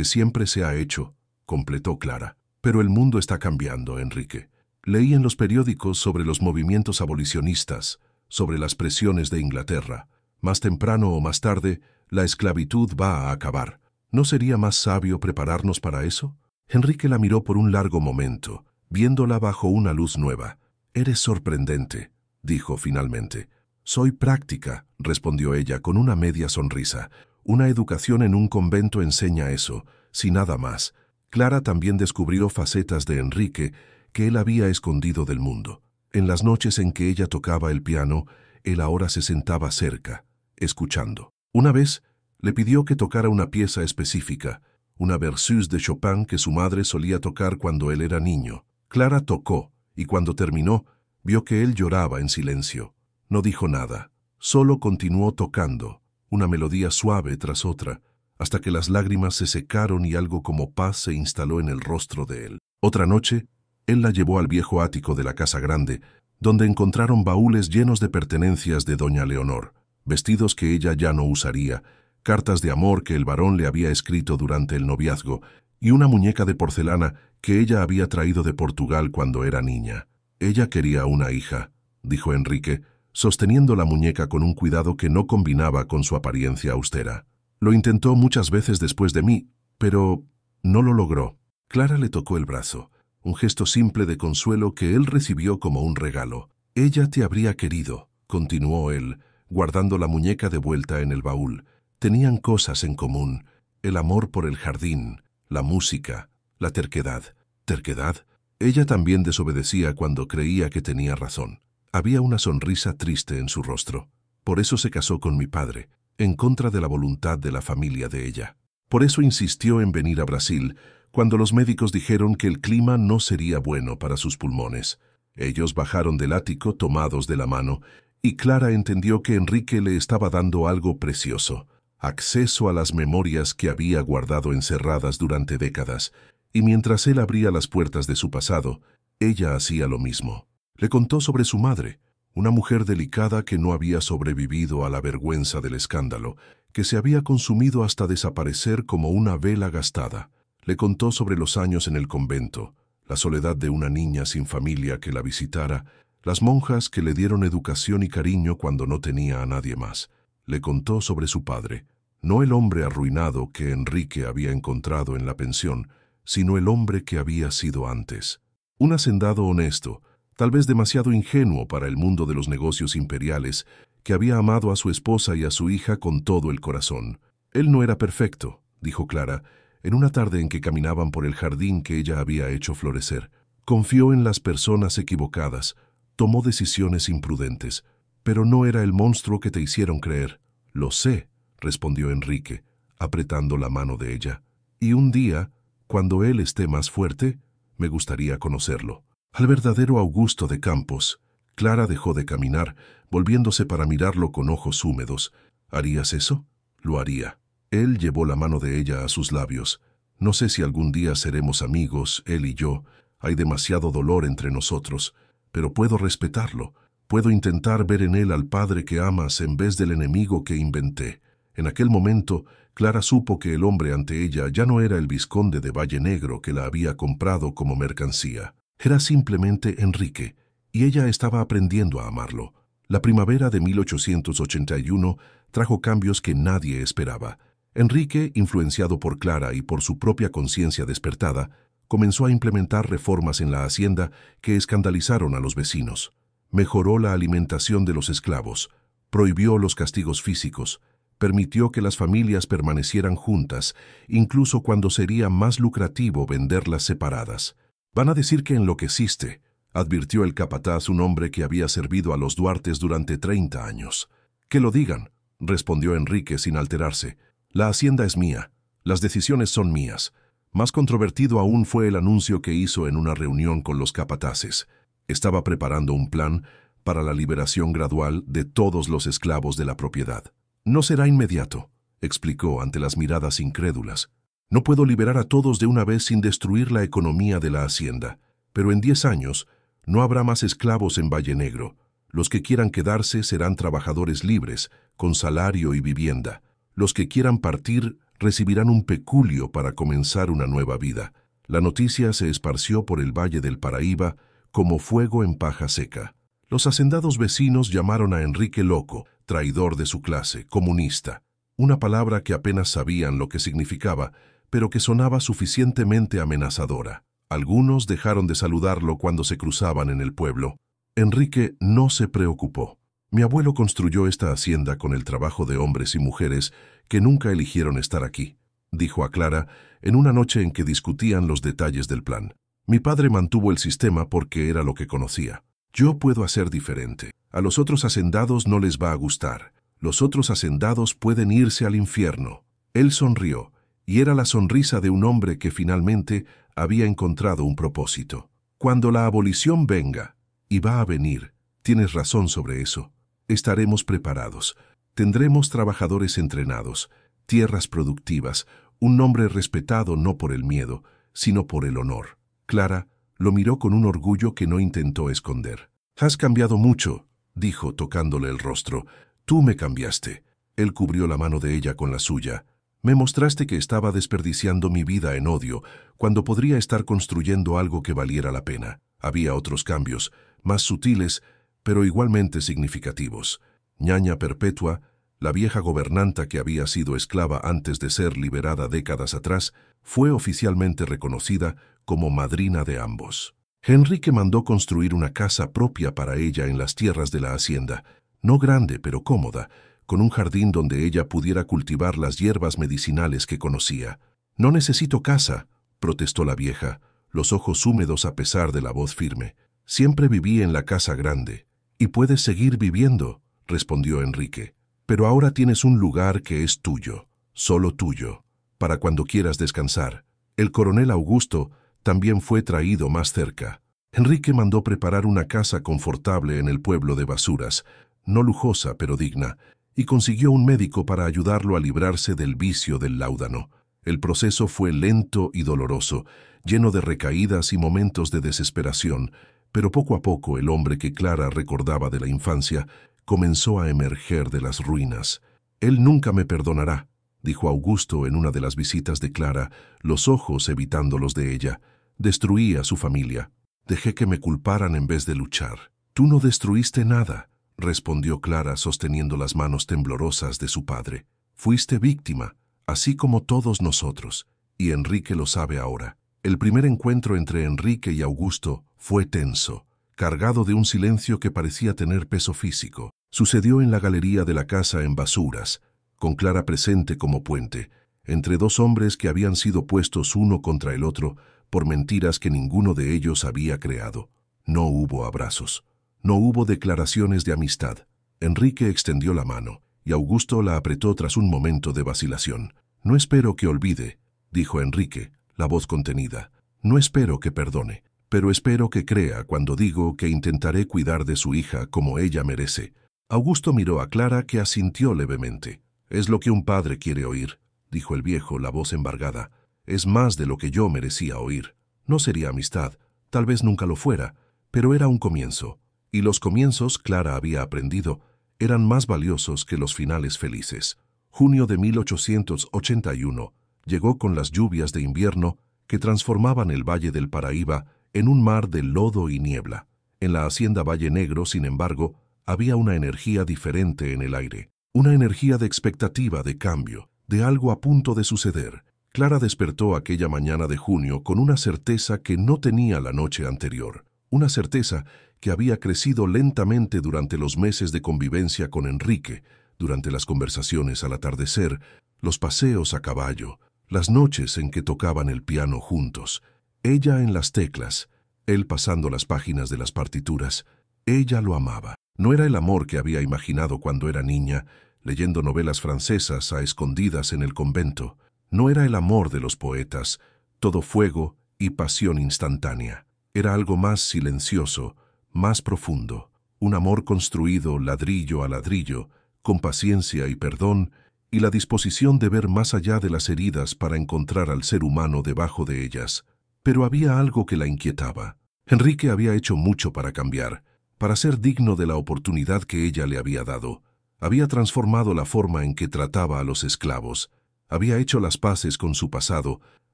siempre se ha hecho», completó Clara. «Pero el mundo está cambiando, Enrique. Leí en los periódicos sobre los movimientos abolicionistas, sobre las presiones de Inglaterra. Más temprano o más tarde, la esclavitud va a acabar. ¿No sería más sabio prepararnos para eso?». Enrique la miró por un largo momento, viéndola bajo una luz nueva. «Eres sorprendente», dijo finalmente. «Soy práctica», respondió ella con una media sonrisa. «Una educación en un convento enseña eso, si nada más». Clara también descubrió facetas de Enrique que él había escondido del mundo. En las noches en que ella tocaba el piano, él ahora se sentaba cerca, escuchando. Una vez, le pidió que tocara una pieza específica, una Berceuse de Chopin que su madre solía tocar cuando él era niño. Clara tocó, y cuando terminó, vio que él lloraba en silencio. No dijo nada, solo continuó tocando, una melodía suave tras otra, hasta que las lágrimas se secaron y algo como paz se instaló en el rostro de él. Otra noche, él la llevó al viejo ático de la casa grande, donde encontraron baúles llenos de pertenencias de doña Leonor, vestidos que ella ya no usaría, cartas de amor que el varón le había escrito durante el noviazgo, y una muñeca de porcelana que ella había traído de Portugal cuando era niña. «Ella quería una hija», dijo Enrique, sosteniendo la muñeca con un cuidado que no combinaba con su apariencia austera. «Lo intentó muchas veces después de mí, pero no lo logró». Clara le tocó el brazo, un gesto simple de consuelo que él recibió como un regalo. «Ella te habría querido», continuó él, guardando la muñeca de vuelta en el baúl. Tenían cosas en común, el amor por el jardín, la música, la terquedad. ¿Terquedad? Ella también desobedecía cuando creía que tenía razón. Había una sonrisa triste en su rostro. Por eso se casó con mi padre, en contra de la voluntad de la familia de ella. Por eso insistió en venir a Brasil, cuando los médicos dijeron que el clima no sería bueno para sus pulmones. Ellos bajaron del ático tomados de la mano, y Clara entendió que Enrique le estaba dando algo precioso, acceso a las memorias que había guardado encerradas durante décadas, y mientras él abría las puertas de su pasado, ella hacía lo mismo. Le contó sobre su madre, una mujer delicada que no había sobrevivido a la vergüenza del escándalo, que se había consumido hasta desaparecer como una vela gastada. Le contó sobre los años en el convento, la soledad de una niña sin familia que la visitara, las monjas que le dieron educación y cariño cuando no tenía a nadie más. Le contó sobre su padre, no el hombre arruinado que Enrique había encontrado en la pensión, sino el hombre que había sido antes. Un hacendado honesto, tal vez demasiado ingenuo para el mundo de los negocios imperiales, que había amado a su esposa y a su hija con todo el corazón. Él no era perfecto, dijo Clara, en una tarde en que caminaban por el jardín que ella había hecho florecer. Confió en las personas equivocadas, tomó decisiones imprudentes, pero no era el monstruo que te hicieron creer. Lo sé, respondió Enrique, apretando la mano de ella. Y un día, cuando él esté más fuerte, me gustaría conocerlo. Al verdadero Augusto de Campos. Clara dejó de caminar, volviéndose para mirarlo con ojos húmedos. ¿Harías eso? Lo haría. Él llevó la mano de ella a sus labios. No sé si algún día seremos amigos, él y yo. Hay demasiado dolor entre nosotros, pero puedo respetarlo. Puedo intentar ver en él al padre que amas en vez del enemigo que inventé. En aquel momento, Clara supo que el hombre ante ella ya no era el vizconde de Valle Negro que la había comprado como mercancía. Era simplemente Enrique, y ella estaba aprendiendo a amarlo. La primavera de 1881 trajo cambios que nadie esperaba. Enrique, influenciado por Clara y por su propia conciencia despertada, comenzó a implementar reformas en la hacienda que escandalizaron a los vecinos. Mejoró la alimentación de los esclavos, prohibió los castigos físicos, permitió que las familias permanecieran juntas, incluso cuando sería más lucrativo venderlas separadas. «Van a decir que enloqueciste», advirtió el capataz, un hombre que había servido a los Duartes durante 30 años. «Que lo digan», respondió Enrique sin alterarse. «La hacienda es mía, las decisiones son mías». Más controvertido aún fue el anuncio que hizo en una reunión con los capataces. Estaba preparando un plan para la liberación gradual de todos los esclavos de la propiedad. «No será inmediato», explicó ante las miradas incrédulas. «No puedo liberar a todos de una vez sin destruir la economía de la hacienda, pero en 10 años no habrá más esclavos en Valle Negro. Los que quieran quedarse serán trabajadores libres, con salario y vivienda. Los que quieran partir recibirán un peculio para comenzar una nueva vida». La noticia se esparció por el Valle del Paraíba como fuego en paja seca. Los hacendados vecinos llamaron a Enrique loco, traidor de su clase, comunista, una palabra que apenas sabían lo que significaba, pero que sonaba suficientemente amenazadora. Algunos dejaron de saludarlo cuando se cruzaban en el pueblo. Enrique no se preocupó. Mi abuelo construyó esta hacienda con el trabajo de hombres y mujeres que nunca eligieron estar aquí, dijo a Clara en una noche en que discutían los detalles del plan. Mi padre mantuvo el sistema porque era lo que conocía. Yo puedo hacer diferente. A los otros hacendados no les va a gustar. Los otros hacendados pueden irse al infierno. Él sonrió, y era la sonrisa de un hombre que finalmente había encontrado un propósito. Cuando la abolición venga, y va a venir, tienes razón sobre eso, estaremos preparados. Tendremos trabajadores entrenados, tierras productivas, un nombre respetado no por el miedo, sino por el honor. Clara lo miró con un orgullo que no intentó esconder. «Has cambiado mucho», dijo tocándole el rostro. «Tú me cambiaste». Él cubrió la mano de ella con la suya. «Me mostraste que estaba desperdiciando mi vida en odio, cuando podría estar construyendo algo que valiera la pena». Había otros cambios, más sutiles, pero igualmente significativos. Ñaña Perpetua, la vieja gobernanta que había sido esclava antes de ser liberada décadas atrás, fue oficialmente reconocida como madrina de ambos. Enrique mandó construir una casa propia para ella en las tierras de la hacienda, no grande pero cómoda, con un jardín donde ella pudiera cultivar las hierbas medicinales que conocía. «No necesito casa», protestó la vieja, los ojos húmedos a pesar de la voz firme. «Siempre viví en la casa grande». «Y puedes seguir viviendo», respondió Enrique. «Pero ahora tienes un lugar que es tuyo, solo tuyo, para cuando quieras descansar». El coronel Augusto también fue traído más cerca. Enrique mandó preparar una casa confortable en el pueblo de Basuras, no lujosa pero digna, y consiguió un médico para ayudarlo a librarse del vicio del láudano. El proceso fue lento y doloroso, lleno de recaídas y momentos de desesperación, pero poco a poco el hombre que Clara recordaba de la infancia comenzó a emerger de las ruinas. «Él nunca me perdonará», dijo Augusto en una de las visitas de Clara, los ojos evitando los de ella. «Destruí a su familia. Dejé que me culparan en vez de luchar». «Tú no destruiste nada», respondió Clara sosteniendo las manos temblorosas de su padre. «Fuiste víctima, así como todos nosotros, y Enrique lo sabe ahora». El primer encuentro entre Enrique y Augusto fue tenso, cargado de un silencio que parecía tener peso físico. Sucedió en la galería de la casa en Basuras, con Clara presente como puente, entre dos hombres que habían sido puestos uno contra el otro por mentiras que ninguno de ellos había creado. No hubo abrazos, no hubo declaraciones de amistad. Enrique extendió la mano, y Augusto la apretó tras un momento de vacilación. «No espero que olvide», dijo Enrique, la voz contenida. «No espero que perdone, pero espero que crea cuando digo que intentaré cuidar de su hija como ella merece». Augusto miró a Clara, que asintió levemente. «Es lo que un padre quiere oír», dijo el viejo, la voz embargada. «Es más de lo que yo merecía oír. No sería amistad, tal vez nunca lo fuera, pero era un comienzo. Y los comienzos, Clara había aprendido, eran más valiosos que los finales felices». Junio de 1881 llegó con las lluvias de invierno que transformaban el Valle del Paraíba en un mar de lodo y niebla. En la hacienda Valle Negro, sin embargo, había una energía diferente en el aire, una energía de expectativa, de cambio, de algo a punto de suceder. Clara despertó aquella mañana de junio con una certeza que no tenía la noche anterior, una certeza que había crecido lentamente durante los meses de convivencia con Enrique, durante las conversaciones al atardecer, los paseos a caballo, las noches en que tocaban el piano juntos, ella en las teclas, él pasando las páginas de las partituras. Ella lo amaba. No era el amor que había imaginado cuando era niña, leyendo novelas francesas a escondidas en el convento. No era el amor de los poetas, todo fuego y pasión instantánea. Era algo más silencioso, más profundo, un amor construido ladrillo a ladrillo, con paciencia y perdón, y la disposición de ver más allá de las heridas para encontrar al ser humano debajo de ellas. Pero había algo que la inquietaba. Enrique había hecho mucho para cambiar, para ser digno de la oportunidad que ella le había dado. Había transformado la forma en que trataba a los esclavos, había hecho las paces con su pasado,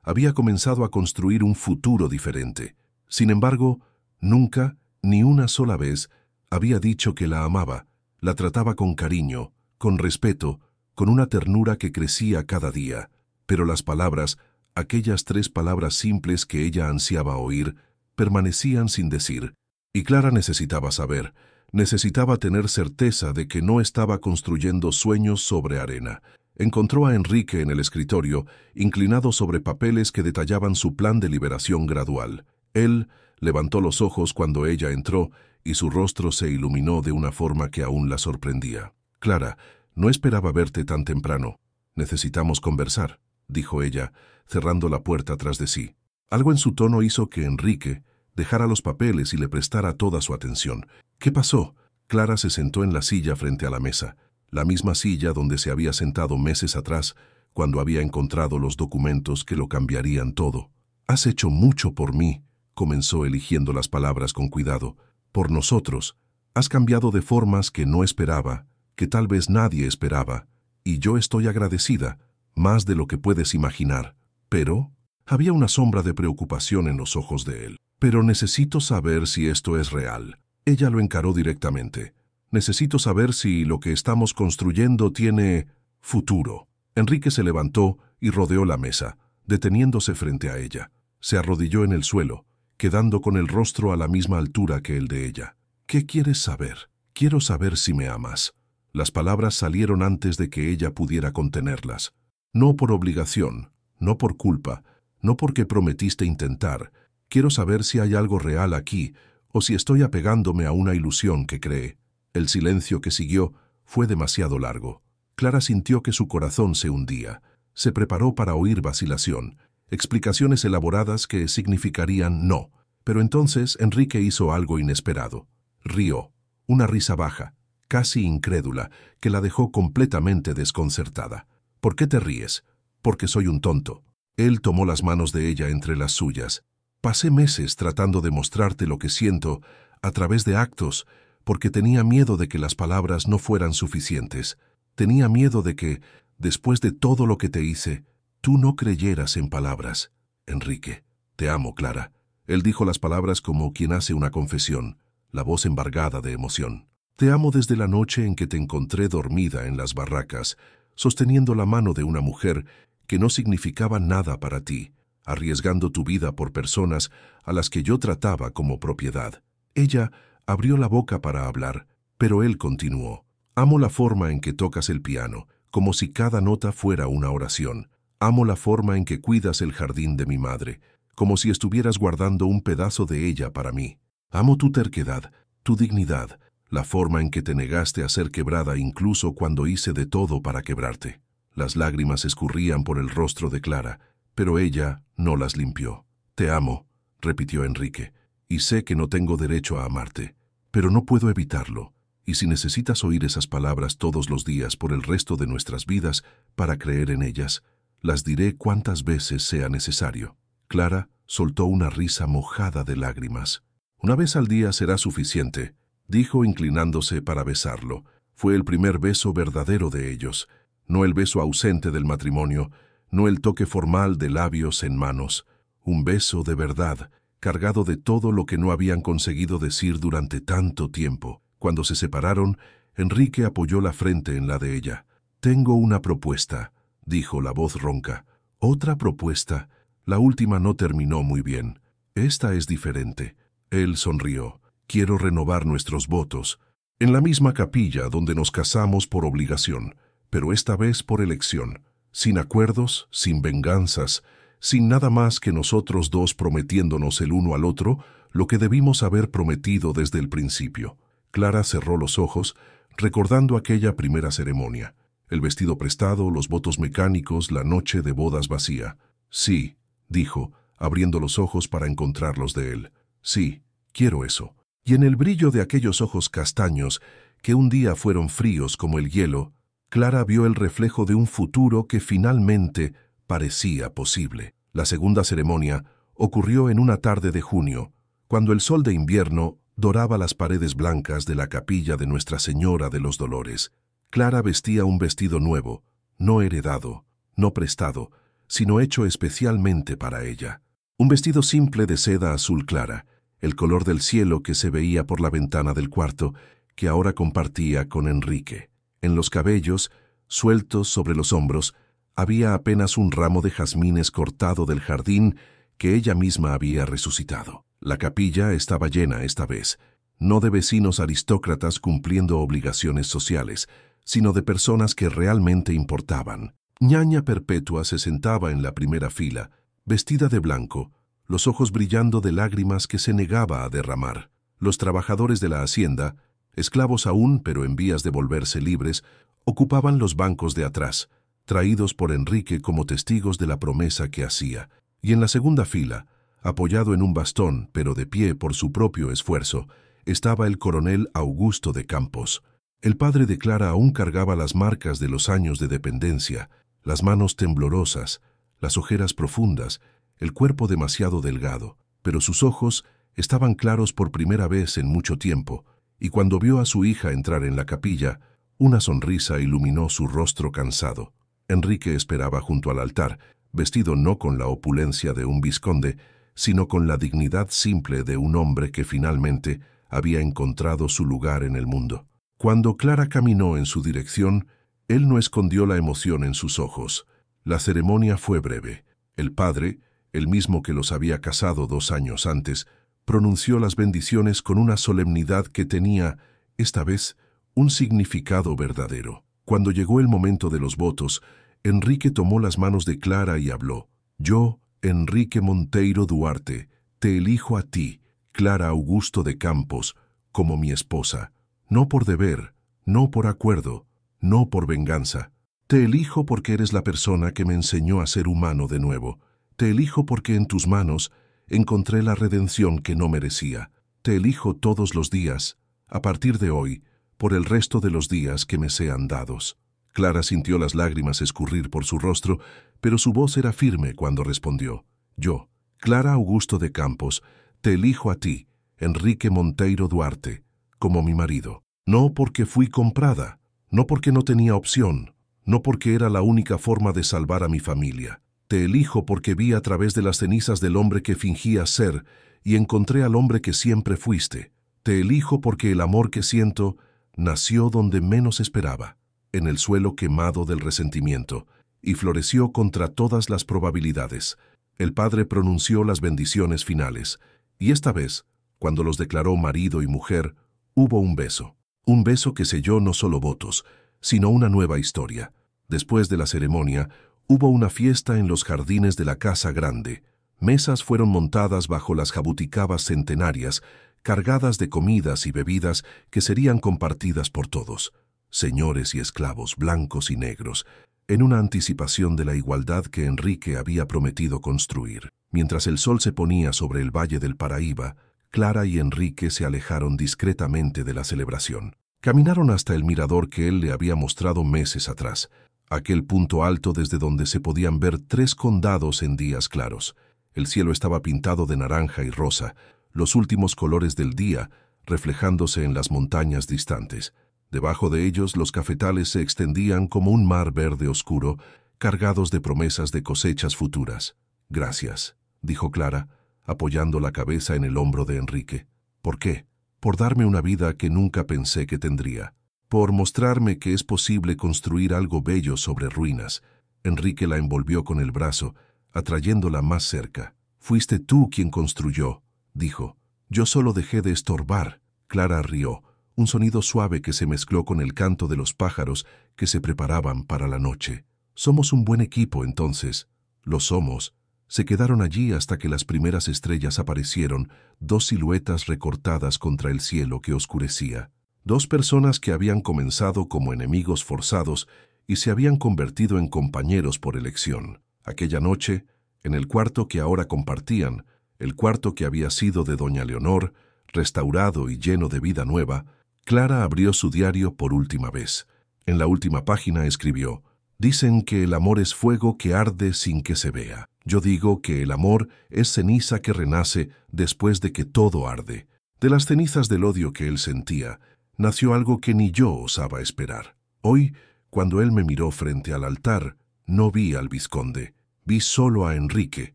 había comenzado a construir un futuro diferente. Sin embargo, nunca, ni una sola vez, había dicho que la amaba, la trataba con cariño, con respeto, con una ternura que crecía cada día, pero las palabras, aquellas 3 palabras simples que ella ansiaba oír, permanecían sin decir, Y Clara necesitaba saber, necesitaba tener certeza de que no estaba construyendo sueños sobre arena. Encontró a Enrique en el escritorio, inclinado sobre papeles que detallaban su plan de liberación gradual. Él levantó los ojos cuando ella entró y su rostro se iluminó de una forma que aún la sorprendía. «Clara, no esperaba verte tan temprano. Necesitamos conversar», dijo ella, cerrando la puerta tras de sí. Algo en su tono hizo que Enrique dejara los papeles y le prestara toda su atención. «¿Qué pasó?» Clara se sentó en la silla frente a la mesa, la misma silla donde se había sentado meses atrás, cuando había encontrado los documentos que lo cambiarían todo. «Has hecho mucho por mí», comenzó eligiendo las palabras con cuidado. «Por nosotros. Has cambiado de formas que no esperaba, que tal vez nadie esperaba, y yo estoy agradecida, más de lo que puedes imaginar. Pero...» Había una sombra de preocupación en los ojos de él. «Pero necesito saber si esto es real». Ella lo encaró directamente. «Necesito saber si lo que estamos construyendo tiene futuro». Enrique se levantó y rodeó la mesa, deteniéndose frente a ella. Se arrodilló en el suelo, quedando con el rostro a la misma altura que el de ella. «¿Qué quieres saber?» «Quiero saber si me amas». Las palabras salieron antes de que ella pudiera contenerlas. No por obligación, no por culpa, no porque prometiste intentar. Quiero saber si hay algo real aquí, o si estoy apegándome a una ilusión que cree. El silencio que siguió fue demasiado largo. Clara sintió que su corazón se hundía. Se preparó para oír vacilación, explicaciones elaboradas que significarían no. Pero entonces Enrique hizo algo inesperado. Rió, una risa baja, casi incrédula, que la dejó completamente desconcertada. «¿Por qué te ríes?» «Porque soy un tonto». Él tomó las manos de ella entre las suyas. «Pasé meses tratando de mostrarte lo que siento a través de actos, porque tenía miedo de que las palabras no fueran suficientes. Tenía miedo de que, después de todo lo que te hice, tú no creyeras en palabras. Enrique, te amo, Clara». Él dijo las palabras como quien hace una confesión, la voz embargada de emoción. «Te amo desde la noche en que te encontré dormida en las barracas, sosteniendo la mano de una mujer que no significaba nada para ti, arriesgando tu vida por personas a las que yo trataba como propiedad». Ella abrió la boca para hablar, pero él continuó. «Amo la forma en que tocas el piano, como si cada nota fuera una oración. Amo la forma en que cuidas el jardín de mi madre, como si estuvieras guardando un pedazo de ella para mí. Amo tu terquedad, tu dignidad, la forma en que te negaste a ser quebrada incluso cuando hice de todo para quebrarte». Las lágrimas escurrían por el rostro de Clara, pero ella no las limpió. «Te amo», repitió Enrique, «y sé que no tengo derecho a amarte, pero no puedo evitarlo, y si necesitas oír esas palabras todos los días por el resto de nuestras vidas para creer en ellas, las diré cuantas veces sea necesario». Clara soltó una risa mojada de lágrimas. «Una vez al día será suficiente», dijo inclinándose para besarlo. Fue el primer beso verdadero de ellos, no el beso ausente del matrimonio, no el toque formal de labios en manos. Un beso de verdad, cargado de todo lo que no habían conseguido decir durante tanto tiempo. Cuando se separaron, Enrique apoyó la frente en la de ella. «Tengo una propuesta», dijo la voz ronca. «¿Otra propuesta?» La última no terminó muy bien. «Esta es diferente». Él sonrió. «Quiero renovar nuestros votos, en la misma capilla donde nos casamos por obligación, pero esta vez por elección, sin acuerdos, sin venganzas, sin nada más que nosotros dos prometiéndonos el uno al otro lo que debimos haber prometido desde el principio». Clara cerró los ojos, recordando aquella primera ceremonia, el vestido prestado, los votos mecánicos, la noche de bodas vacía. «Sí», dijo, abriendo los ojos para encontrarlos de él. «Sí, quiero eso». Y en el brillo de aquellos ojos castaños, que un día fueron fríos como el hielo, Clara vio el reflejo de un futuro que finalmente parecía posible. La segunda ceremonia ocurrió en una tarde de junio, cuando el sol de invierno doraba las paredes blancas de la capilla de Nuestra Señora de los Dolores. Clara vestía un vestido nuevo, no heredado, no prestado, sino hecho especialmente para ella. Un vestido simple de seda azul clara, el color del cielo que se veía por la ventana del cuarto, que ahora compartía con Enrique. En los cabellos, sueltos sobre los hombros, había apenas un ramo de jazmines cortado del jardín que ella misma había resucitado. La capilla estaba llena esta vez, no de vecinos aristócratas cumpliendo obligaciones sociales, sino de personas que realmente importaban. Ñaña Perpetua se sentaba en la primera fila, vestida de blanco, los ojos brillando de lágrimas que se negaba a derramar. Los trabajadores de la hacienda, esclavos aún pero en vías de volverse libres, ocupaban los bancos de atrás, traídos por Enrique como testigos de la promesa que hacía. Y en la segunda fila, apoyado en un bastón pero de pie por su propio esfuerzo, estaba el coronel Augusto de Campos. El padre de Clara aún cargaba las marcas de los años de dependencia, las manos temblorosas, las ojeras profundas, el cuerpo demasiado delgado, pero sus ojos estaban claros por primera vez en mucho tiempo, y cuando vio a su hija entrar en la capilla, una sonrisa iluminó su rostro cansado. Enrique esperaba junto al altar, vestido no con la opulencia de un vizconde, sino con la dignidad simple de un hombre que finalmente había encontrado su lugar en el mundo. Cuando Clara caminó en su dirección, él no escondió la emoción en sus ojos. La ceremonia fue breve. El padre, el mismo que los había casado 2 años antes, pronunció las bendiciones con una solemnidad que tenía, esta vez, un significado verdadero. Cuando llegó el momento de los votos, Enrique tomó las manos de Clara y habló. Yo, Enrique Monteiro Duarte, te elijo a ti, Clara Augusto de Campos, como mi esposa, no por deber, no por acuerdo, no por venganza. Te elijo porque eres la persona que me enseñó a ser humano de nuevo. Te elijo porque en tus manos encontré la redención que no merecía. Te elijo todos los días, a partir de hoy, por el resto de los días que me sean dados. Clara sintió las lágrimas escurrir por su rostro, pero su voz era firme cuando respondió. Yo, Clara Augusto de Campos, te elijo a ti, Enrique Monteiro Duarte, como mi marido. No porque fui comprada, no porque no tenía opción, no porque era la única forma de salvar a mi familia. Te elijo porque vi a través de las cenizas del hombre que fingía ser y encontré al hombre que siempre fuiste. Te elijo porque el amor que siento nació donde menos esperaba, en el suelo quemado del resentimiento, y floreció contra todas las probabilidades. El padre pronunció las bendiciones finales, y esta vez, cuando los declaró marido y mujer, hubo un beso que selló no solo votos, sino una nueva historia. Después de la ceremonia, hubo una fiesta en los jardines de la Casa Grande. Mesas fueron montadas bajo las jabuticabas centenarias, cargadas de comidas y bebidas que serían compartidas por todos, señores y esclavos, blancos y negros, en una anticipación de la igualdad que Enrique había prometido construir. Mientras el sol se ponía sobre el valle del Paraíba, Clara y Enrique se alejaron discretamente de la celebración. Caminaron hasta el mirador que él le había mostrado meses atrás, aquel punto alto desde donde se podían ver 3 condados en días claros. El cielo estaba pintado de naranja y rosa, los últimos colores del día reflejándose en las montañas distantes. Debajo de ellos los cafetales se extendían como un mar verde oscuro, cargados de promesas de cosechas futuras. «Gracias», dijo Clara, apoyando la cabeza en el hombro de Enrique. «¿Por qué? Por darme una vida que nunca pensé que tendría. Por mostrarme que es posible construir algo bello sobre ruinas». Enrique la envolvió con el brazo, atrayéndola más cerca. «Fuiste tú quien construyó», dijo. «Yo solo dejé de estorbar». Clara rió, un sonido suave que se mezcló con el canto de los pájaros que se preparaban para la noche. «Somos un buen equipo, entonces». «Lo somos». Se quedaron allí hasta que las primeras estrellas aparecieron, 2 siluetas recortadas contra el cielo que oscurecía. 2 personas que habían comenzado como enemigos forzados y se habían convertido en compañeros por elección. Aquella noche, en el cuarto que ahora compartían, el cuarto que había sido de doña Leonor, restaurado y lleno de vida nueva, Clara abrió su diario por última vez. En la última página escribió: «Dicen que el amor es fuego que arde sin que se vea. Yo digo que el amor es ceniza que renace después de que todo arde». De las cenizas del odio que él sentía, nació algo que ni yo osaba esperar. Hoy, cuando él me miró frente al altar, no vi al vizconde, vi solo a Enrique,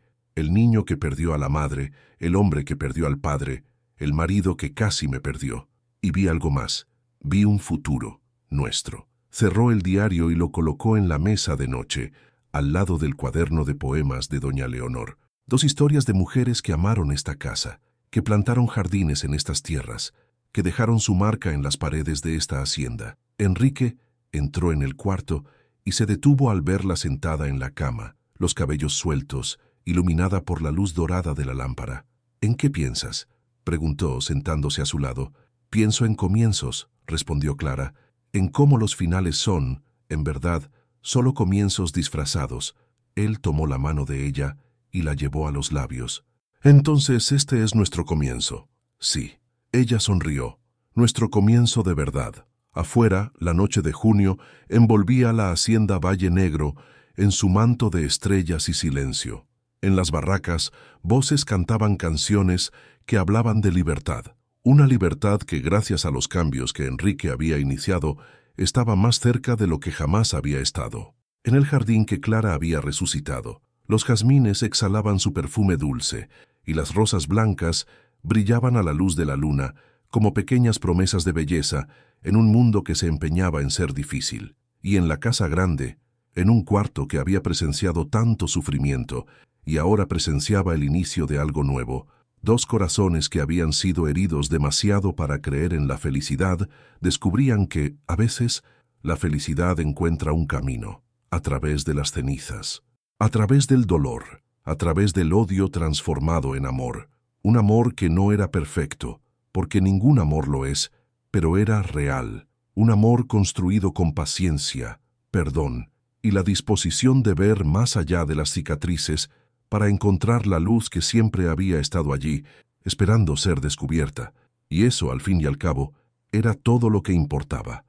el niño que perdió a la madre, el hombre que perdió al padre, el marido que casi me perdió. Y vi algo más, vi un futuro, nuestro. Cerró el diario y lo colocó en la mesa de noche, al lado del cuaderno de poemas de doña Leonor. Dos historias de mujeres que amaron esta casa, que plantaron jardines en estas tierras, que dejaron su marca en las paredes de esta hacienda. Enrique entró en el cuarto y se detuvo al verla sentada en la cama, los cabellos sueltos, iluminada por la luz dorada de la lámpara. «¿En qué piensas?», preguntó, sentándose a su lado. «Pienso en comienzos», respondió Clara, «en cómo los finales son, en verdad, solo comienzos disfrazados». Él tomó la mano de ella y la llevó a los labios. «Entonces este es nuestro comienzo». «Sí». Ella sonrió. «Nuestro comienzo de verdad». Afuera, la noche de junio envolvía la hacienda Valle Negro en su manto de estrellas y silencio. En las barracas, voces cantaban canciones que hablaban de libertad. Una libertad que, gracias a los cambios que Enrique había iniciado, estaba más cerca de lo que jamás había estado. En el jardín que Clara había resucitado, los jazmines exhalaban su perfume dulce y las rosas blancas brillaban a la luz de la luna como pequeñas promesas de belleza en un mundo que se empeñaba en ser difícil. Y en la casa grande, en un cuarto que había presenciado tanto sufrimiento y ahora presenciaba el inicio de algo nuevo, dos corazones que habían sido heridos demasiado para creer en la felicidad descubrían que, a veces, la felicidad encuentra un camino, a través de las cenizas, a través del dolor, a través del odio transformado en amor. Un amor que no era perfecto, porque ningún amor lo es, pero era real. Un amor construido con paciencia, perdón y la disposición de ver más allá de las cicatrices para encontrar la luz que siempre había estado allí, esperando ser descubierta. Y eso, al fin y al cabo, era todo lo que importaba.